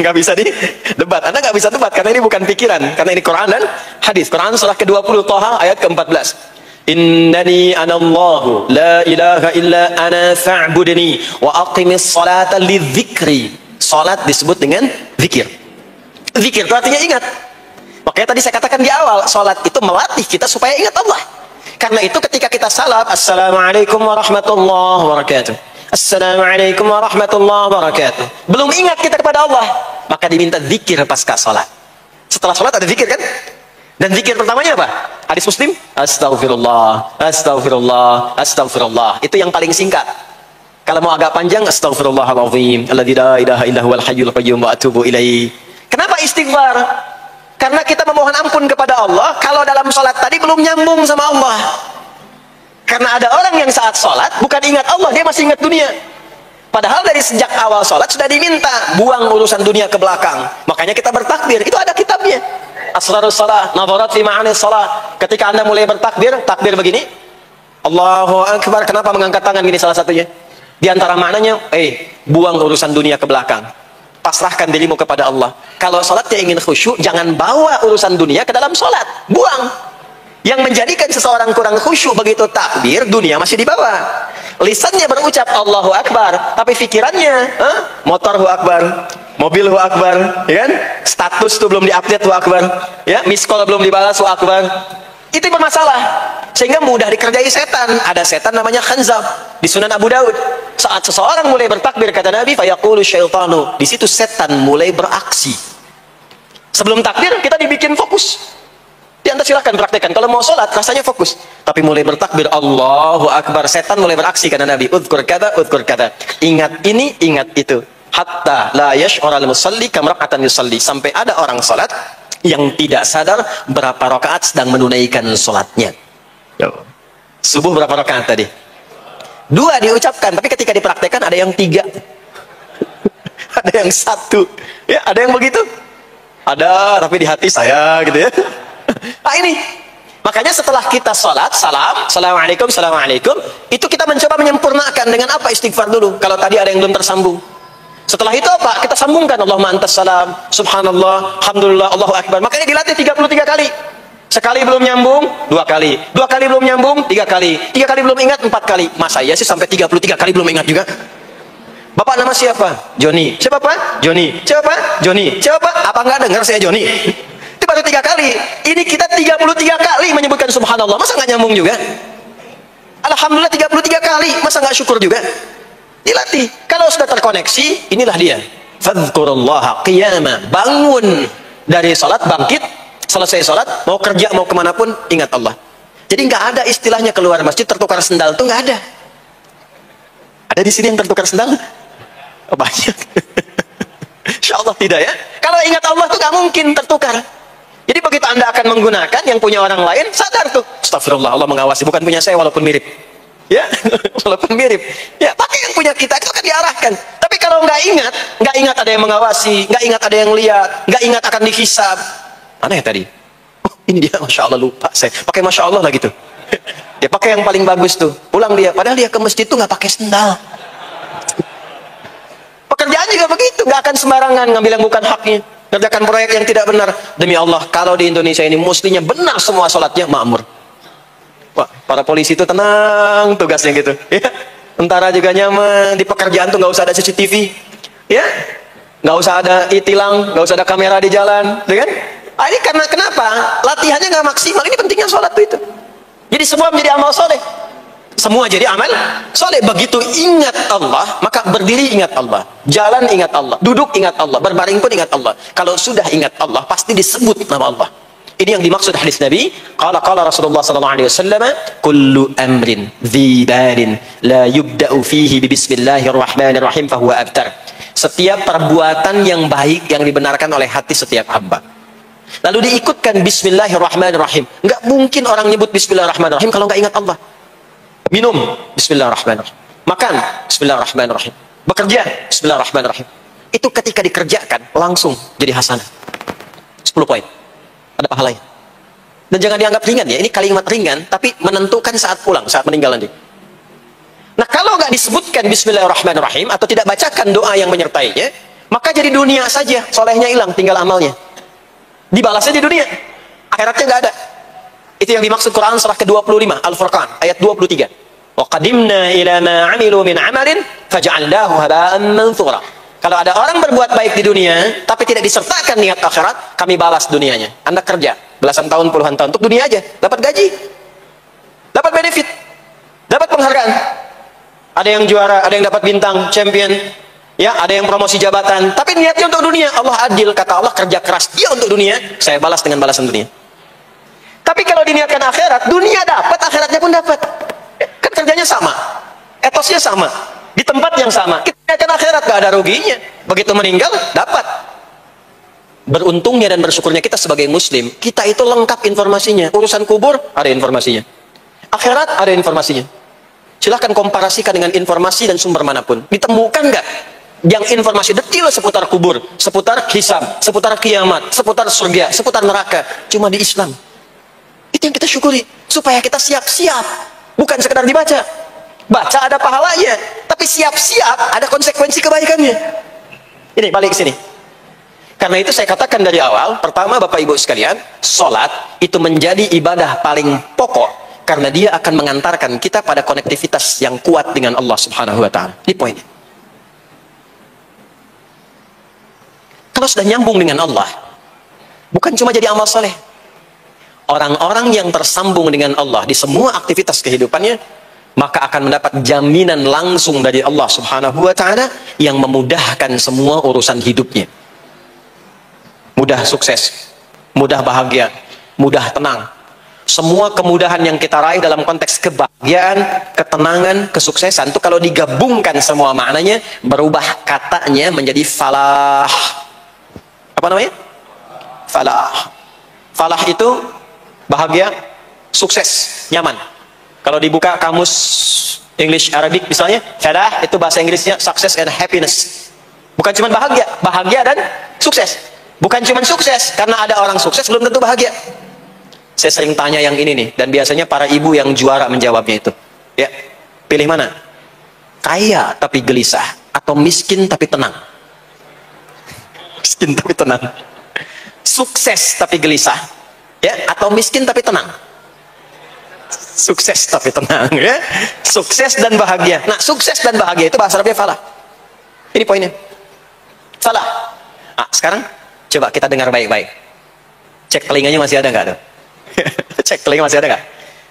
Nggak bisa didebat. Anda nggak bisa debat karena ini bukan pikiran, karena ini Quran dan hadis. Quran surah ke-20 Toha ayat ke-14. Innani anallahu la ilaha illa ana fa'budni wa aqimis salata lidzikri. Salat disebut dengan zikir. Zikir itu artinya ingat. Makanya tadi saya katakan di awal, salat itu melatih kita supaya ingat Allah. Karena itu ketika kita salam, assalamualaikum warahmatullahi wabarakatuh, assalamualaikum warahmatullahi wabarakatuh, belum ingat kita kepada Allah, maka diminta zikir pasca salat. Setelah salat ada zikir kan? Dan zikir pertamanya apa? Hadis Muslim, astaghfirullah, astaghfirullah, astaghfirullah. Itu yang paling singkat. Kalau mau agak panjang, astaghfirullahaladzim, alladzi la ilaha illa huwal hayyul qayyum wa atubu ilaihi. Kenapa istighfar? Karena kita memohon ampun kepada Allah kalau dalam sholat tadi belum nyambung sama Allah. Karena ada orang yang saat sholat bukan ingat Allah, dia masih ingat dunia. Padahal dari sejak awal sholat sudah diminta buang urusan dunia ke belakang. Makanya kita bertakbir, itu ada kitabnya. Asrarus salat, nadharat fi ma'anis salat. Ketika Anda mulai bertakbir, takbir begini, Allahu Akbar. Kenapa mengangkat tangan gini salah satunya? Di antara maknanya, buang urusan dunia ke belakang. Pasrahkan dirimu kepada Allah. Kalau sholatnya ingin khusyuk, jangan bawa urusan dunia ke dalam sholat. Buang. Yang menjadikan seseorang kurang khusyuk begitu takbir, dunia masih dibawa. Lisannya berucap Allahu Akbar, tapi pikirannya, motor Hu Akbar, mobil Hu Akbar, ya kan? Status tuh belum diupdate Hu Akbar, ya, miss call belum dibalas Hu Akbar. Itu bermasalah, sehingga mudah dikerjai setan. Ada setan namanya khanzab di Sunan Abu Daud. Saat seseorang mulai bertakbir, kata Nabi, fayaqulu syaitanu, di situ setan mulai beraksi. Sebelum takbir kita dibikin fokus. Anda silahkan praktekkan. Kalau mau sholat rasanya fokus, tapi mulai bertakbir Allahu Akbar, setan mulai beraksi, kata Nabi, udhkur kata, udhkur kata. Ingat ini, ingat itu. Hatta la yash'ural musalli kamra'atan yusalli, sampai ada orang sholat yang tidak sadar berapa rakaat sedang menunaikan sholatnya. Subuh berapa rakaat tadi? 2 diucapkan, tapi ketika dipraktekkan ada yang 3. Ada yang 1. Ya, ada yang begitu. Ada, tapi di hati saya gitu ya. Nah ini, makanya setelah kita sholat, salam, assalamualaikum, assalamualaikum, itu kita mencoba menyempurnakan dengan apa? Istighfar dulu. Kalau tadi ada yang belum tersambung. Setelah itu apa? Kita sambungkan Allahumma antas salam, subhanallah, alhamdulillah, Allahu Akbar. Makanya dilatih 33 kali. Sekali belum nyambung, 2 kali. 2 kali belum nyambung, 3 kali. 3 kali belum ingat, 4 kali. Masa iya sih sampai 33 kali belum ingat juga? Bapak nama siapa? Joni. Siapa Pak? Joni. Siapa Pak? Joni. Siapa Pak? Apa nggak dengar saya Joni? Itu baru 3 kali. Ini kita 33 kali menyebutkan subhanallah. Masa nggak nyambung juga? Alhamdulillah 33 kali. Masa nggak syukur juga? Dilatih. Kalau sudah terkoneksi, inilah dia. Fadhkurullaha qiyama. Bangun dari sholat, bangkit, selesai sholat, mau kerja, mau kemanapun, ingat Allah. Jadi nggak ada istilahnya keluar masjid tertukar sendal, tuh nggak ada. Ada di sini yang tertukar sendal? Oh, banyak. Insya Allah tidak ya. Kalau ingat Allah tuh nggak mungkin tertukar. Jadi begitu Anda akan menggunakan yang punya orang lain, sadar tuh. Astagfirullah, Allah mengawasi, bukan punya saya walaupun mirip. Ya, walaupun mirip. Ya, pakai yang punya kita, itu akan diarahkan. Tapi kalau nggak ingat ada yang mengawasi, nggak ingat ada yang lihat, nggak ingat akan dihisab. Mana ya tadi? Oh, ini dia, Masya Allah, lupa saya. Pakai Masya Allah lah gitu. Dia pakai yang paling bagus tuh. Pulang dia, padahal dia ke masjid tuh nggak pakai sendal. Pekerjaan juga begitu, nggak akan sembarangan ngambil yang bukan haknya. Kerjakan proyek yang tidak benar. Demi Allah, kalau di Indonesia ini mestinya benar semua sholatnya, makmur. Wah, para polisi itu tenang tugasnya gitu. Ya. Tentara juga nyaman. Di pekerjaan tuh nggak usah ada CCTV. Ya, nggak usah ada e-tilang, nggak usah ada kamera di jalan, kan? Ah, ini karena kenapa? Latihannya nggak maksimal. Ini pentingnya sholat tuh itu. Jadi semua menjadi amal soleh. semua jadi amal soleh. Begitu ingat Allah, maka berdiri ingat Allah, jalan ingat Allah, duduk ingat Allah, berbaring pun ingat Allah. Kalau sudah ingat Allah, pasti disebut nama Allah. Ini yang dimaksud hadis Nabi. Qala Rasulullah sallallahu alaihi wasallam, kullu amrin dhi balin la yubda'u fihi bi bismillahirrahmanirrahim fa huwa abtar. Setiap perbuatan yang baik yang dibenarkan oleh hati setiap hamba, lalu diikutkan bismillahirrahmanirrahim. Enggak mungkin orang nyebut bismillahirrahmanirrahim kalau enggak ingat Allah. Minum, bismillahirrahmanirrahim. Makan, bismillahirrahmanirrahim. Bekerja, bismillahirrahmanirrahim. Itu ketika dikerjakan, langsung jadi hasanah. 10 poin. Ada pahalanya. Dan jangan dianggap ringan ya. Ini kalimat ringan, tapi menentukan saat pulang, saat meninggal nanti. Nah, kalau nggak disebutkan bismillahirrahmanirrahim, atau tidak bacakan doa yang menyertainya, maka jadi dunia saja. Solehnya hilang, tinggal amalnya. Dibalasnya di dunia. Akhiratnya nggak ada. Itu yang dimaksud Quran surah ke-25 Al-Furqan ayat 23. Wa qadimna ila ma 'amilu min 'amalin faj'alnahu haba'an manthura. Kalau ada orang berbuat baik di dunia tapi tidak disertakan niat akhirat, kami balas dunianya. Anda kerja belasan tahun, puluhan tahun untuk dunia aja, dapat gaji, dapat benefit, dapat penghargaan. Ada yang juara, ada yang dapat bintang, champion, ya, ada yang promosi jabatan, tapi niatnya untuk dunia. Allah adil, kata Allah, kerja keras dia untuk dunia, saya balas dengan balasan dunia. Tapi kalau diniatkan akhirat, dunia dapat, akhiratnya pun dapat. Kan kerjanya sama, etosnya sama, di tempat yang sama. Kita niatkan akhirat, gak ada ruginya. Begitu meninggal, dapat. Beruntungnya dan bersyukurnya kita sebagai muslim, kita itu lengkap informasinya. Urusan kubur, ada informasinya. Akhirat, ada informasinya. Silahkan komparasikan dengan informasi dan sumber manapun. Ditemukan gak yang informasi detail seputar kubur, seputar hisab, seputar kiamat, seputar surga, seputar neraka? Cuma di Islam. Itu yang kita syukuri, supaya kita siap-siap, bukan sekedar dibaca. Baca ada pahalanya, tapi siap-siap ada konsekuensi kebaikannya. Ini balik ke sini. Karena itu saya katakan dari awal, pertama Bapak Ibu sekalian, sholat itu menjadi ibadah paling pokok, karena dia akan mengantarkan kita pada konektivitas yang kuat dengan Allah Subhanahu wa Ta'ala. Ini poinnya. Kalau sudah nyambung dengan Allah, bukan cuma jadi amal soleh. Orang-orang yang tersambung dengan Allah di semua aktivitas kehidupannya, maka akan mendapat jaminan langsung dari Allah Subhanahu wa Ta'ala yang memudahkan semua urusan hidupnya. Mudah sukses, mudah bahagia, mudah tenang. Semua kemudahan yang kita raih dalam konteks kebahagiaan, ketenangan, kesuksesan, itu kalau digabungkan semua maknanya, berubah katanya menjadi falah. Apa namanya? Falah. Falah itu bahagia, sukses, nyaman. Kalau dibuka kamus English Arabic misalnya, falah itu bahasa Inggrisnya success and happiness. Bukan cuma bahagia, bahagia dan sukses. Bukan cuma sukses, karena ada orang sukses belum tentu bahagia. Saya sering tanya yang ini nih, dan biasanya para ibu yang juara menjawabnya itu. Ya, pilih mana? Kaya tapi gelisah, atau miskin tapi tenang? Miskin tapi tenang. Sukses tapi gelisah, ya, atau miskin tapi tenang? Sukses tapi tenang, ya. Sukses dan bahagia. Nah, sukses dan bahagia itu bahasa Arabnya falah. Ini poinnya. Falah. Nah, sekarang coba kita dengar baik-baik. Cek telinganya masih ada nggak tuh? Cek telinga masih ada nggak?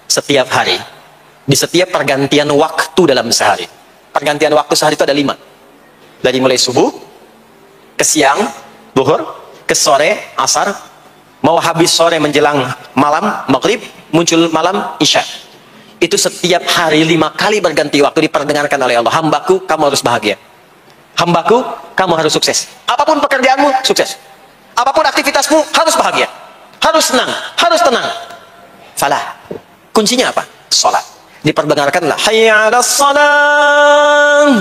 Setiap hari, di setiap pergantian waktu dalam sehari. Pergantian waktu sehari itu ada 5. Dari mulai subuh, ke siang, zuhur, ke sore, asar, mau habis sore menjelang malam, maghrib, muncul malam, isya. Itu setiap hari 5 kali berganti waktu diperdengarkan oleh Allah. Hambaku, kamu harus bahagia. Hambaku, kamu harus sukses. Apapun pekerjaanmu, sukses. Apapun aktivitasmu, harus bahagia. Harus senang, harus tenang. Falah. Kuncinya apa? Salat. Diperdengarkanlah hayya 'alas shalah.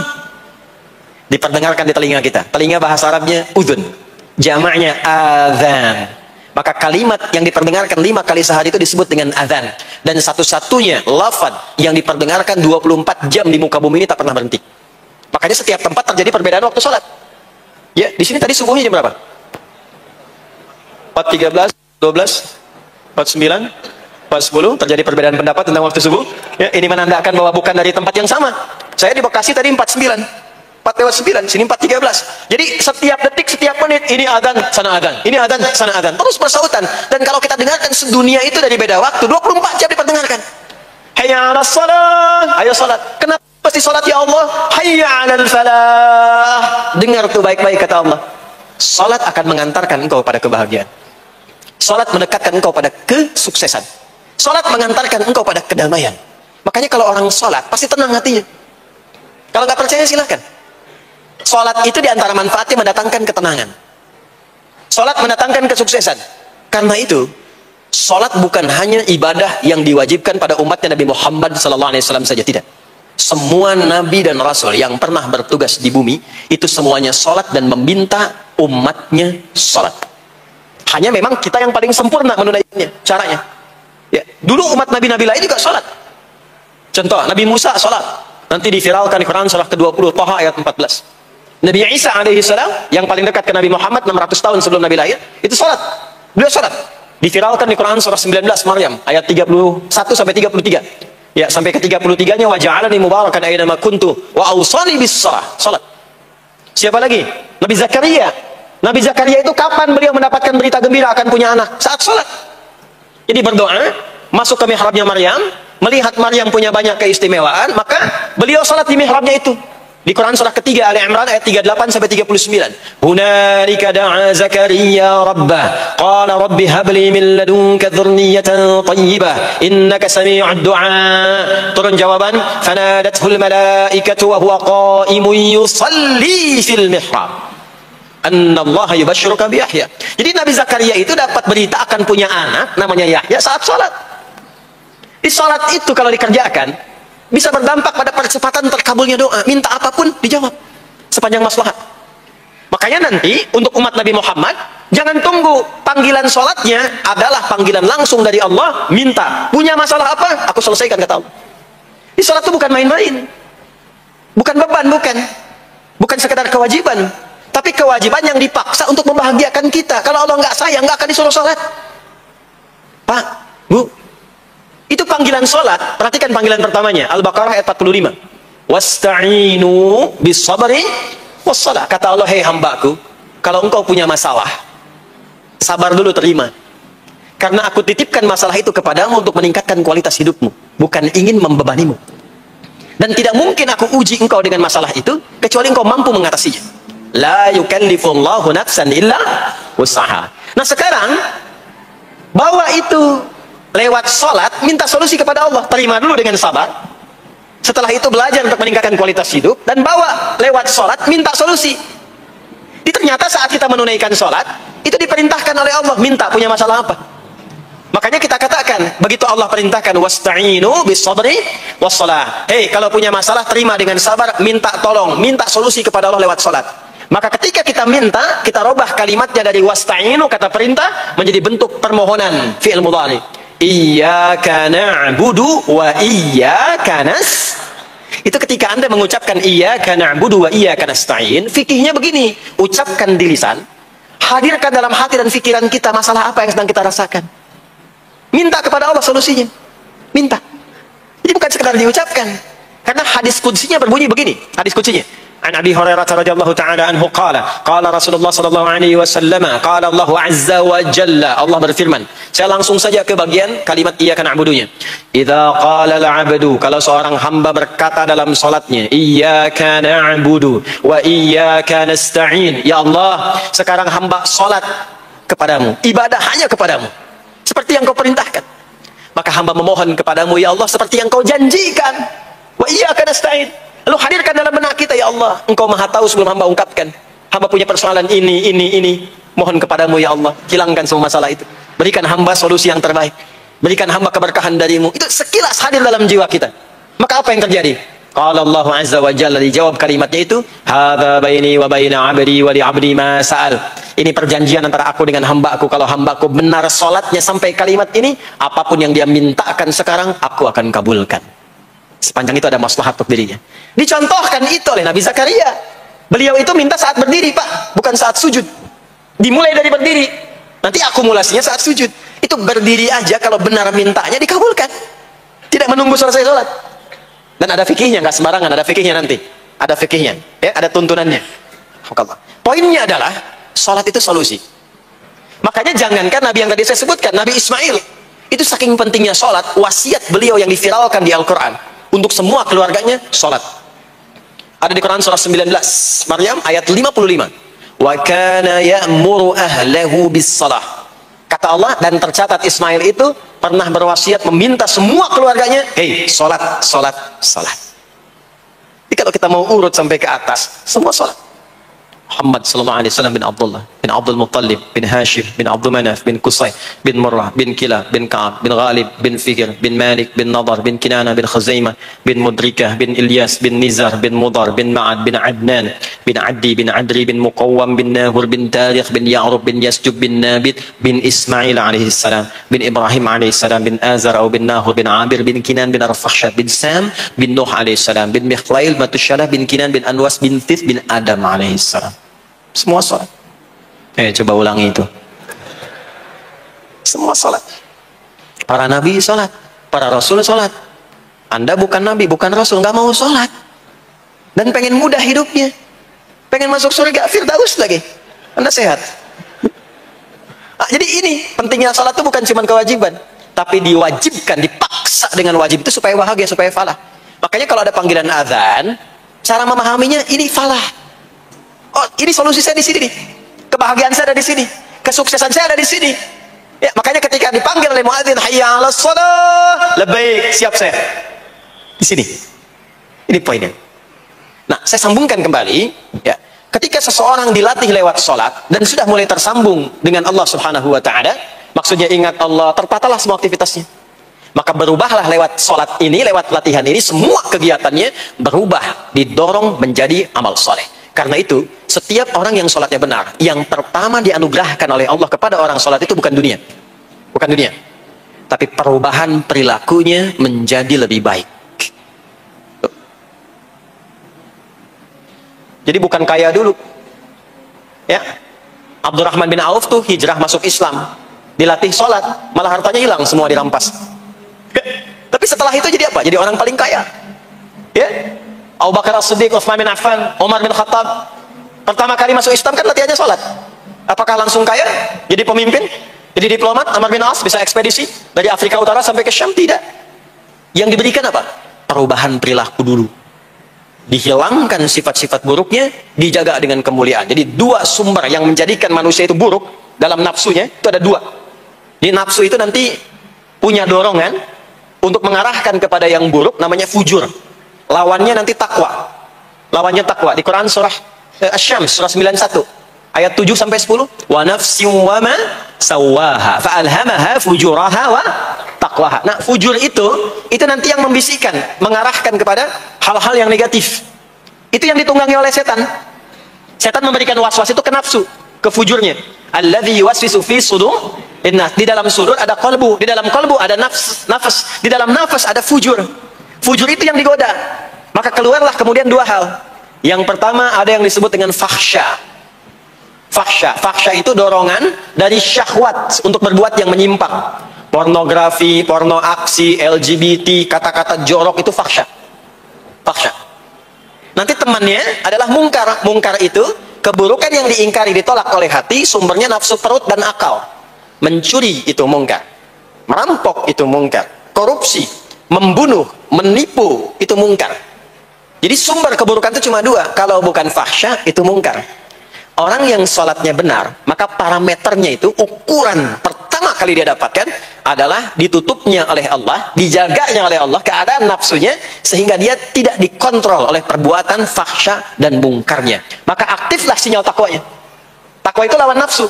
Diperdengarkan di telinga kita. Telinga bahasa Arabnya udhun. Jamaknya adzan. Maka kalimat yang diperdengarkan 5 kali sehari itu disebut dengan adzan. Dan satu-satunya lafaz yang diperdengarkan 24 jam di muka bumi ini tak pernah berhenti. Makanya setiap tempat terjadi perbedaan waktu salat. Ya, di sini tadi subuhnya jam berapa? 4.13, 12, 49, 4.10, terjadi perbedaan pendapat tentang waktu subuh. Ya, ini menandakan bahwa bukan dari tempat yang sama. Saya di Bekasi tadi 49, 4:09, sini 4:13. Jadi setiap detik, setiap menit, ini adzan, sana adzan, ini adzan, sana adzan, terus bersautan. Dan kalau kita dengarkan sedunia itu dari beda waktu, 24 jam diperdengarkan. Hayya hayya 'alas salat. Ayo salat. Kenapa pasti salat ya Allah? Hayya 'alal falah. Dengar tuh baik-baik kata Allah. Salat akan mengantarkan engkau pada kebahagiaan. Salat mendekatkan engkau pada kesuksesan. Salat mengantarkan engkau pada kedamaian. Makanya kalau orang salat pasti tenang hatinya. Kalau nggak percaya silahkan. Salat itu diantara manfaatnya mendatangkan ketenangan. Salat mendatangkan kesuksesan. Karena itu, salat bukan hanya ibadah yang diwajibkan pada umatnya Nabi Muhammad SAW saja, tidak. Semua nabi dan rasul yang pernah bertugas di bumi itu semuanya salat dan meminta umatnya salat. Hanya memang kita yang paling sempurna menunaikannya caranya. Ya, dulu umat nabi-nabi lain juga salat. Contoh, Nabi Musa salat. Nanti diviralkan di Quran surah ke-20 Thaha ayat 14. Nabi Isa alaihissalam yang paling dekat ke Nabi Muhammad 600 tahun sebelum Nabi lahir, itu salat. Beliau salat. Diviralkan di Quran surah 19 Maryam ayat 31 sampai 33. Ya, sampai ke 33-nya wa ja'alani mubarakan aina ma kuntu wa awsani bis shalah. Salat. Siapa lagi? Nabi Zakaria. Nabi Zakaria itu kapan beliau mendapatkan berita gembira akan punya anak? Saat salat. Jadi berdoa, masuk ke mihrabnya Maryam, melihat Maryam punya banyak keistimewaan, maka beliau salat di mihrabnya itu. Di Quran surah ketiga Ali Imran ayat 38 sampai 39. Hunalika da'a Zakaria rabbah qala rabbi habli min ladunka dzurriyyatan thayyibah innaka sami'ud du'a. Turun jawaban, fanadathul malaikatu wa huwa qa'imun yusalli fil mihrab. Annallaha yubashshiruka bi Yahya. Jadi Nabi Zakaria itu dapat berita akan punya anak namanya Yahya saat salat. Di salat itu kalau dikerjakan bisa berdampak pada percepatan terkabulnya doa. Minta apapun dijawab sepanjang maslahat. Makanya nanti untuk umat Nabi Muhammad jangan tunggu, panggilan sholatnya adalah panggilan langsung dari Allah. Minta, punya masalah apa? Aku selesaikan kata Allah. Di sholat itu bukan main-main, bukan beban, bukan sekedar kewajiban, tapi kewajiban yang dipaksa untuk membahagiakan kita. Kalau Allah nggak sayang, nggak akan disuruh sholat. Pak, Bu, itu panggilan sholat. Perhatikan panggilan pertamanya, Al-Baqarah ayat 45. Wasta'inu bis-sabri was-shalah. Kata Allah, hei hambaku, kalau engkau punya masalah, sabar dulu, terima. Karena aku titipkan masalah itu kepadamu untuk meningkatkan kualitas hidupmu, bukan ingin membebanimu. Dan tidak mungkin aku uji engkau dengan masalah itu kecuali engkau mampu mengatasinya. La yukallifullahu nafsan illa wus'aha. Nah sekarang bawa itu lewat sholat, minta solusi kepada Allah, terima dulu dengan sabar. Setelah itu belajar untuk meningkatkan kualitas hidup, dan bawa lewat sholat, minta solusi. Ternyata saat kita menunaikan sholat, itu diperintahkan oleh Allah, minta punya masalah apa. Makanya kita katakan, begitu Allah perintahkan, wasta'inu bis-sabri was-shalah. Hei, kalau punya masalah, terima dengan sabar, minta tolong, minta solusi kepada Allah lewat sholat. Maka ketika kita minta, kita robah kalimatnya dari wasta'inu, kata perintah, menjadi bentuk permohonan, fi'il mudhari. Iyyaka na'budu wa iyyaka nasta'in. Itu ketika Anda mengucapkan iyyaka na'budu wa iyyaka nasta'in, fikihnya begini, ucapkan di lisan, hadirkan dalam hati dan pikiran kita masalah apa yang sedang kita rasakan. Minta kepada Allah solusinya. Minta. Jadi bukan sekedar diucapkan. Karena hadis qudsinya berbunyi begini, hadis qudsinya. An Abi Hurairah radhiyallahu ta'ala anhu qala Rasulullah sallallahu alaihi wasallam qala Allah azza wa jalla, Allah berfirman. Saya langsung saja ke bagian kalimat iyyaka na'budunya. Idza qala al-'abdu, kalau seorang hamba berkata dalam salatnya, iyyaka na'budu wa iyyaka nasta'in, ya Allah, sekarang hamba salat kepadamu, ibadah hanya kepadamu, seperti yang kau perintahkan. Maka hamba memohon kepadamu, ya Allah, seperti yang kau janjikan. Wa iyyaka nasta'in. Lalu hadirkan dalam benak kita, ya Allah, engkau maha tahu sebelum hamba ungkapkan. Hamba punya persoalan ini. Mohon kepadamu, ya Allah, hilangkan semua masalah itu. Berikan hamba solusi yang terbaik. Berikan hamba keberkahan darimu. Itu sekilas hadir dalam jiwa kita. Maka apa yang terjadi? Qala Allah azza wa jalla, dijawab kalimatnya itu, hadza baini wa baina 'abdi wa li 'abdi ma sa'al. Ini perjanjian antara aku dengan hamba-Aku. Kalau hamba-Ku benar salatnya sampai kalimat ini, apapun yang dia mintakan sekarang, aku akan kabulkan. Sepanjang itu ada maslahat untuk dirinya. Dicontohkan itu oleh Nabi Zakaria. Beliau itu minta saat berdiri, Pak, bukan saat sujud. Dimulai dari berdiri. Nanti akumulasinya saat sujud. Itu berdiri aja, kalau benar mintanya dikabulkan. Tidak menunggu selesai sholat. Dan ada fikihnya, nggak sembarangan, ada fikihnya nanti. Ada fikihnya, ya, ada tuntunannya. Poinnya adalah sholat itu solusi. Makanya jangankan Nabi yang tadi saya sebutkan, Nabi Ismail Itu saking pentingnya sholat, wasiat beliau yang diviralkan di Al-Quran. Untuk semua keluarganya, sholat. Ada di Quran surah 19, Maryam ayat 55. Wa kana ya'muru ahlahu bis-shalah. Kata Allah, dan tercatat Ismail itu pernah berwasiat meminta semua keluarganya, hei, sholat, sholat, sholat. Jadi kalau kita mau urut sampai ke atas, semua sholat. Muhammad sallallahu alaihi wasallam bin Abdullah bin Abdul Muttalib bin Hashim bin Abdul Manaf bin Qusay bin Murrah bin Kilab bin Ka'ab bin Ghalib bin Fikr bin Malik bin Nadar bin Kinana bin Khuzaimah bin Mudrikah bin Ilyas bin Nizar bin Mudar bin Ma'ad bin Adnan bin Addi bin Adri bin Muqawwam bin Nahur bin Tarikh bin Ya'rub bin Yasjub bin Nabit bin Ismail alaihi salam bin Ibrahim alaihi salam bin Azar atau bin Nahur bin Abir bin Kinan bin Arfakhshad bin Sam bin Nuh alaihi salam bin Mikhlail Matusyalah bin Kinan bin Anwas bin Tith bin Adam alaihi salam. Semua sholat. Coba ulangi itu. Semua sholat. Para nabi sholat, para rasul sholat. Anda bukan nabi, bukan rasul, nggak mau sholat, dan pengen mudah hidupnya, pengen masuk surga Firdaus lagi. Anda sehat. Jadi ini pentingnya sholat itu bukan cuma kewajiban, tapi diwajibkan, dipaksa dengan wajib itu supaya bahagia, supaya falah. Makanya kalau ada panggilan azan, cara memahaminya ini falah. Oh, ini solusi saya di sini nih. Kebahagiaan saya ada di sini. Kesuksesan saya ada di sini. Ya, makanya ketika dipanggil oleh muadzin, hayya 'alas shalah, labbaik, siap saya. Di sini. Ini poinnya. Nah, saya sambungkan kembali, ya. Ketika seseorang dilatih lewat salat dan sudah mulai tersambung dengan Allah Subhanahu wa taala, maksudnya ingat Allah, tertatalah semua aktivitasnya. Maka berubahlah lewat salat ini, lewat latihan ini, semua kegiatannya berubah, didorong menjadi amal soleh. Karena itu, setiap orang yang sholatnya benar, yang pertama dianugerahkan oleh Allah kepada orang sholat itu bukan dunia. Bukan dunia. Tapi perubahan perilakunya menjadi lebih baik. Jadi bukan kaya dulu. Ya, Abdurrahman bin Auf tuh hijrah masuk Islam. Dilatih sholat, malah hartanya hilang, semua dirampas. Tapi setelah itu jadi apa? Jadi orang paling kaya. Ya, Abu Bakar As-Siddiq, Utsman bin Affan, Umar bin Khattab, pertama kali masuk Islam kan latihannya sholat. Apakah langsung kaya? Jadi pemimpin? Jadi diplomat? Amr bin As bisa ekspedisi dari Afrika Utara sampai ke Syam? Tidak. Yang diberikan apa? Perubahan perilaku dulu. Dihilangkan sifat-sifat buruknya, dijaga dengan kemuliaan. Jadi dua sumber yang menjadikan manusia itu buruk dalam nafsunya, itu ada dua. Di nafsu itu nanti punya dorongan untuk mengarahkan kepada yang buruk, namanya fujur. Lawannya nanti takwa. Lawannya takwa. Di Quran surah Asy-Syams surah 91 ayat 7 sampai 10. Wa nafsin wa ma sawaha fa alhamaha fujuraha wa taqwaha. Nah, fujur itu nanti yang membisikkan, mengarahkan kepada hal-hal yang negatif. Itu yang ditunggangi oleh setan. Setan memberikan waswas itu ke nafsu, ke fujurnya. Alladzi yuwaswisu fi sudur. Di dalam sudur ada qalbu, di dalam qalbu ada nafas, di dalam nafas ada fujur. Fujur itu yang digoda. Maka keluarlah kemudian dua hal. Yang pertama ada yang disebut dengan fakhsya. Fakhsya itu dorongan dari syahwat untuk berbuat yang menyimpang. Pornografi, porno aksi, LGBT, kata-kata jorok itu fakhsya. Nanti temannya adalah mungkar. Mungkar itu keburukan yang diingkari, ditolak oleh hati, sumbernya nafsu perut dan akal. Mencuri itu mungkar. Merampok itu mungkar. Korupsi, membunuh, menipu itu mungkar. Jadi sumber keburukan itu cuma dua. Kalau bukan fahsya itu mungkar. Orang yang sholatnya benar, maka parameternya itu, ukuran pertama kali dia dapatkan adalah ditutupnya oleh Allah, dijaganya oleh Allah keadaan nafsunya, sehingga dia tidak dikontrol oleh perbuatan fahsya dan mungkarnya. Maka aktiflah sinyal takwanya. Takwa itu lawan nafsu.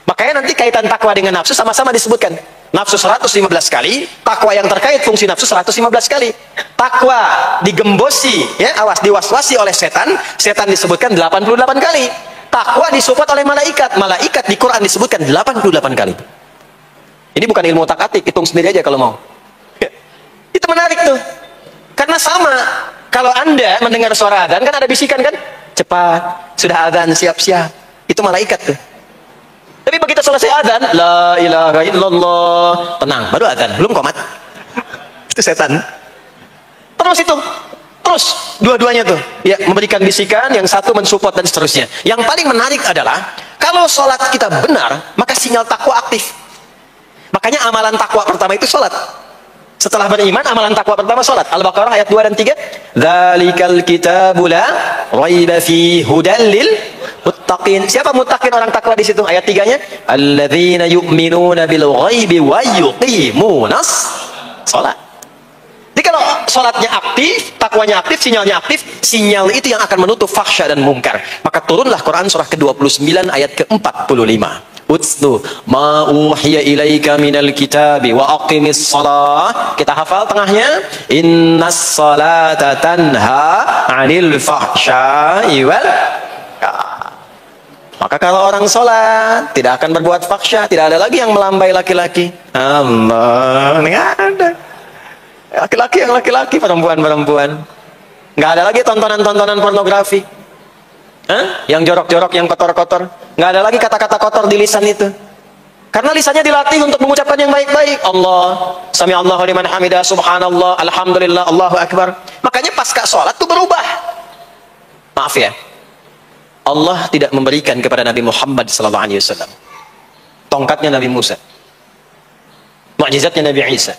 Makanya nanti kaitan takwa dengan nafsu sama-sama disebutkan. Nafsu 115 kali, takwa yang terkait fungsi nafsu 115 kali. Takwa digembosi, ya, awas, diwaswasi oleh setan, setan disebutkan 88 kali. Takwa disupport oleh malaikat, malaikat di Quran disebutkan 88 kali. Ini bukan ilmu otak-atik, hitung sendiri aja kalau mau. Itu menarik tuh. Karena sama, kalau Anda mendengar suara adzan kan ada bisikan kan? Cepat, sudah adzan, siap-siap. Itu malaikat tuh. Tapi begitu selesai adzan, la ilaha illallah, tenang, baru adzan, belum qomat. Itu setan. Terus itu, terus dua-duanya tuh, ya, memberikan bisikan, yang satu mensupport dan seterusnya. Yang paling menarik adalah kalau sholat kita benar, maka sinyal takwa aktif. Makanya amalan takwa pertama itu sholat. Setelah beriman, amalan takwa pertama sholat. Al-Baqarah ayat 2 dan 3. Dzalikal kitabu la raiba fi hudal lil muttaqin. Siapa muttaqin, orang takwa di situ? Ayat 3-nya, alladzina yu'minuna bil ghaibi wa yuqimunas sholat. Jadi kalau sholatnya aktif, takwanya aktif, sinyalnya aktif, sinyal itu yang akan menutup fahsya dan mungkar. Maka turunlah Quran surah ke-29 ayat ke-45. Utlu ma uhiya ilaika minal kitabi wa aqimis shalah. Kita hafal tengahnya, innas salata tanha 'anil fahsya'i wal munkar. Maka kalau orang sholat tidak akan berbuat fahsya, tidak ada lagi yang melambai laki-laki. Allah, enggak ada. Laki-laki yang laki-laki, perempuan-perempuan. Enggak ada lagi tontonan-tontonan pornografi. Yang jorok-jorok, yang kotor-kotor. Nggak ada lagi kata-kata kotor di lisan itu. Karena lisannya dilatih untuk mengucapkan yang baik-baik. Allah, sami Allahu liman hamidah, subhanallah, alhamdulillah, Allahu akbar. Makanya pasca sholat itu berubah. Maaf ya, Allah tidak memberikan kepada Nabi Muhammad SAW tongkatnya Nabi Musa, mukjizatnya Nabi Isa,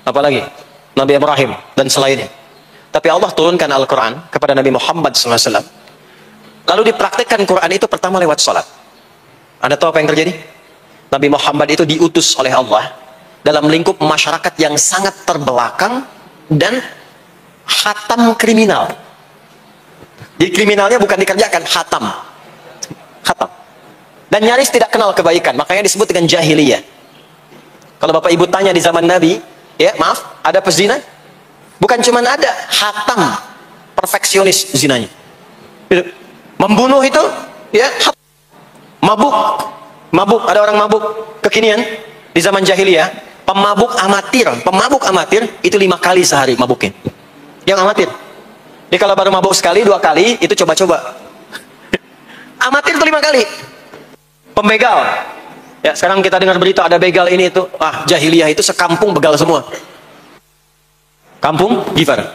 apalagi Nabi Ibrahim dan selainnya. Tapi Allah turunkan Al-Quran kepada Nabi Muhammad SAW. Lalu dipraktekkan Quran itu pertama lewat sholat. Anda tahu apa yang terjadi? Nabi Muhammad itu diutus oleh Allah dalam lingkup masyarakat yang sangat terbelakang dan khatam kriminal. Jadi kriminalnya bukan dikerjakan, khatam. Khatam. Dan nyaris tidak kenal kebaikan. Makanya disebut dengan jahiliyah. Kalau Bapak Ibu tanya di zaman Nabi, ya maaf, ada pezina? Bukan cuma ada, khatam, perfeksionis zinanya. Membunuh itu, ya, mabuk, ada orang mabuk kekinian di zaman jahiliyah, pemabuk amatir itu 5 kali sehari mabukin. Yang amatir. Jadi kalau baru mabuk sekali, 2 kali, itu coba-coba. Amatir itu 5 kali. Pembegal. Ya, sekarang kita dengar berita ada begal ini itu, jahiliyah itu sekampung begal semua. Kampung Gifar.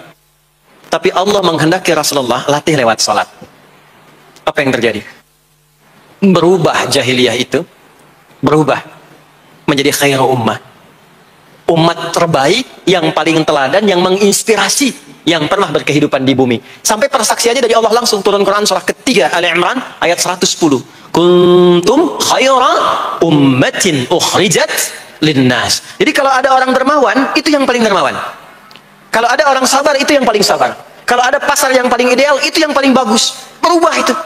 Tapi Allah menghendaki Rasulullah latih lewat salat. Apa yang terjadi? Berubah jahiliyah itu, berubah menjadi khairu ummah. Umat terbaik yang paling teladan, yang menginspirasi, yang pernah berkehidupan di bumi. Sampai persaksiannya dari Allah langsung turun Quran surah ketiga Ali Imran ayat 110. Kuntum khaira ummatin ukhrijat linnas. Jadi kalau ada orang dermawan, itu yang paling dermawan. Kalau ada orang sabar, itu yang paling sabar. Kalau ada pasar yang paling ideal, itu yang paling bagus. Berubah itu.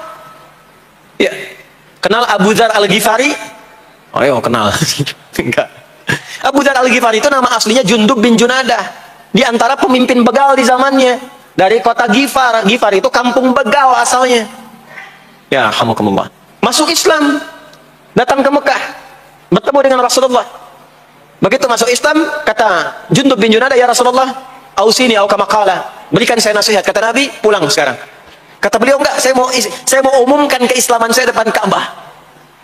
Ya. Kenal Abu Dzar Al-Ghifari? Oh iya, kenal. Enggak. Abu Dzar Al-Ghifari itu nama aslinya Jundub bin Junadah. Di antara pemimpin begal di zamannya. Dari kota Ghifar. Ghifar itu kampung begal asalnya. Ya, alhamdulillah. Masuk Islam. Datang ke Mekah. Bertemu dengan Rasulullah. Begitu masuk Islam, kata Jundub bin Junadah, ya Rasulullah, ausini au kama qala, berikan saya nasihat. Kata Nabi, pulang sekarang. Kata beliau, enggak, saya mau umumkan keislaman saya depan Ka'bah.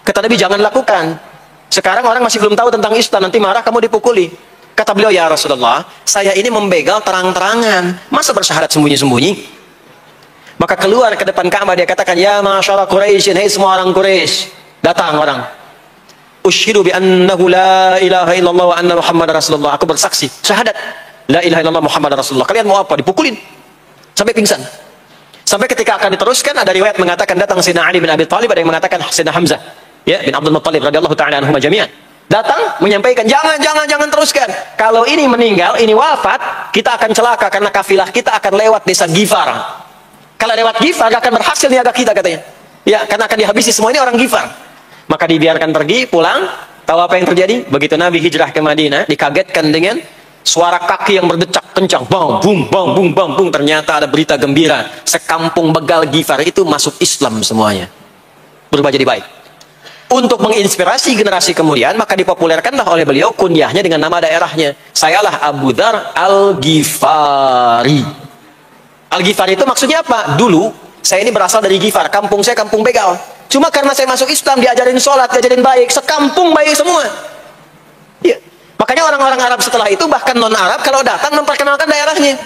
Kata Nabi, jangan lakukan. Sekarang orang masih belum tahu tentang Islam, nanti marah kamu dipukuli. Kata beliau, ya Rasulullah, saya ini membegal terang-terangan, masa bersyahadat sembunyi-sembunyi? Maka keluar ke depan Ka'bah, dia katakan, ya masyarakat Quraisy, hai semua orang Quraisy. Datang orang. Usyhidu bi annahu la ilaha illallah wa anna Muhammad Rasulullah. Aku bersaksi, syahadat la ilaha illallah Muhammad Rasulullah. Kalian mau apa? Dipukulin sampai pingsan. Sampai ketika akan diteruskan, ada riwayat mengatakan datang Sayyidina Ali bin Abi Thalib, ada yang mengatakan Sayyidina Hamzah, ya, bin Abdul Muttalib radhiyallahu ta'ala anhuma jami'an. Datang menyampaikan, jangan teruskan. Kalau ini meninggal, ini wafat, kita akan celaka karena kafilah kita akan lewat desa Ghifar. Kalau lewat Ghifar akan berhasil niaga kita, katanya. Ya, karena akan dihabisi semua ini orang Ghifar. Maka dibiarkan pergi, pulang. Tahu apa yang terjadi? Begitu Nabi hijrah ke Madinah, dikagetkan dengan suara kaki yang berdecak kencang, bang, bung. Ternyata ada berita gembira. Sekampung begal Ghifar itu masuk Islam semuanya. Berubah jadi baik. Untuk menginspirasi generasi kemudian, maka dipopulerkanlah oleh beliau kunyahnya dengan nama daerahnya. Sayalah Abu Dzar Al-Ghifari. Al-Ghifari itu maksudnya apa? Dulu, saya ini berasal dari Ghifar. Kampung saya kampung begal. Cuma karena saya masuk Islam, diajarin sholat, diajarin baik, sekampung baik semua. Ya. Makanya orang-orang Arab setelah itu, bahkan non-Arab, kalau datang memperkenalkan daerahnya.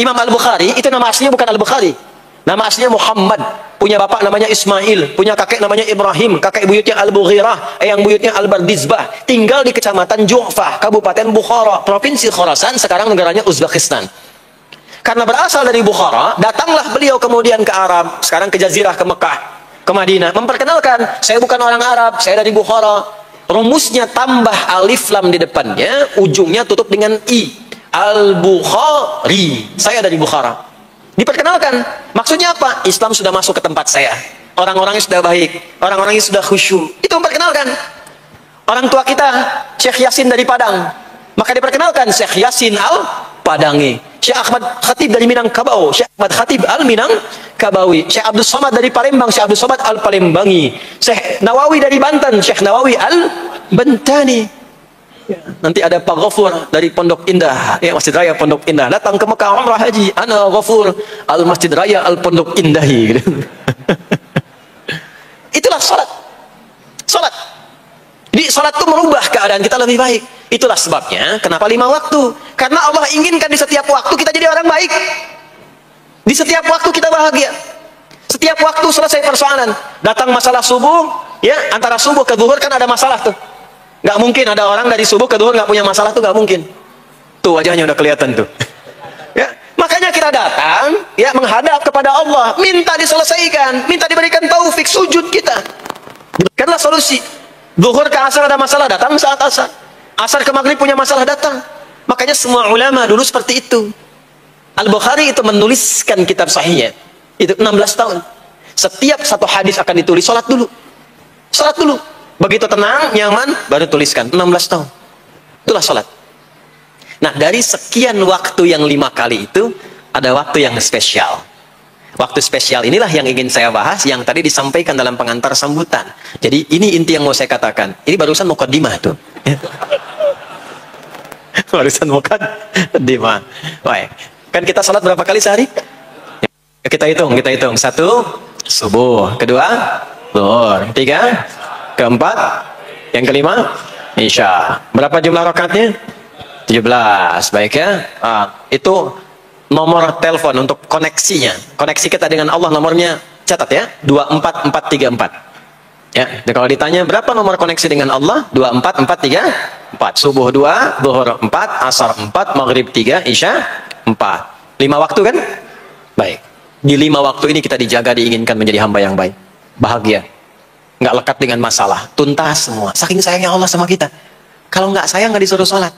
Imam Al-Bukhari, itu nama aslinya bukan Al-Bukhari. Nama aslinya Muhammad. punya bapak namanya Ismail, punya kakek namanya Ibrahim, kakek buyutnya Al-Bughirah, yang buyutnya Al-Bardizbah, tinggal di kecamatan Ju'fah, Kabupaten Bukhara, Provinsi Khorasan, sekarang negaranya Uzbekistan. Karena berasal dari Bukhara, datanglah beliau kemudian ke Arab, sekarang ke Jazirah, ke Mekah, ke Madinah, memperkenalkan, saya bukan orang Arab, saya dari Bukhara. Rumusnya tambah alif lam di depannya, ujungnya tutup dengan i. Al-Bukhari, saya dari Bukhara. Diperkenalkan, maksudnya apa? Islam sudah masuk ke tempat saya. Orang-orangnya sudah baik, orang-orangnya sudah khusyuk. Itu memperkenalkan. Orang tua kita, Syekh Yasin dari Padang, maka diperkenalkan Syekh Yasin Al-Padangi. Syekh Ahmad Khatib dari Minangkabau, Syekh Ahmad Khatib Al-Minangkabawi. Syekh Abdul Somad dari Palembang, Syekh Abdul Somad Al-Palembangi. Syekh Nawawi dari Banten, Syekh Nawawi Al-Bantani. Ya, nanti ada Pak Ghafur dari Pondok Indah, ya, Masjid Raya Pondok Indah, datang ke Mekah umrah haji, ana Ghafur al Masjid Raya al Pondok Indahi gitu. Itulah salat. Salat. Jadi salat itu merubah keadaan kita lebih baik. Itulah sebabnya kenapa 5 waktu. Karena Allah inginkan di setiap waktu kita jadi orang baik. Di setiap waktu kita bahagia. Setiap waktu selesai persoalan. Datang masalah subuh, ya, antara subuh ke zuhur kan ada masalah tuh. Gak mungkin ada orang dari subuh ke zuhur gak punya masalah, tuh gak mungkin. Tuh wajahnya udah kelihatan tuh. Ya, makanya kita datang, ya, menghadap kepada Allah, minta diselesaikan, minta diberikan taufik, sujud kita. Berikanlah solusi. Zuhur ke asar ada masalah, datang saat asar. Asar ke maghrib punya masalah, datang. Makanya semua ulama dulu seperti itu. Al-Bukhari itu menuliskan kitab sahihnya itu 16 tahun. Setiap satu hadis akan ditulis, sholat dulu. Sholat dulu. Begitu tenang, nyaman, baru tuliskan. 16 tahun. Itulah sholat. Nah, dari sekian waktu yang 5 kali itu, ada waktu yang spesial. Waktu spesial inilah yang ingin saya bahas, yang tadi disampaikan dalam pengantar sambutan. Jadi, ini inti yang mau saya katakan. Ini barusan mukaddimah tuh. Barusan mukaddimah. Baik. Kan kita sholat berapa kali sehari? Kita hitung. 1, subuh. 2, zuhur. 3, keempat, yang kelima, Isya. Berapa jumlah rakaatnya? 17. Baik ya. Itu nomor telepon untuk koneksinya. Koneksi kita dengan Allah nomornya catat ya. 24434. Ya. Dan kalau ditanya berapa nomor koneksi dengan Allah? 24434. Subuh 2, zuhur 4, asar 4, maghrib 3, Isya 4. 5 waktu kan? Baik. Di 5 waktu ini kita dijaga, diinginkan menjadi hamba yang baik. Bahagia. Nggak lekat dengan masalah, tuntas semua. Saking sayangnya Allah sama kita. Kalau nggak sayang, nggak disuruh sholat.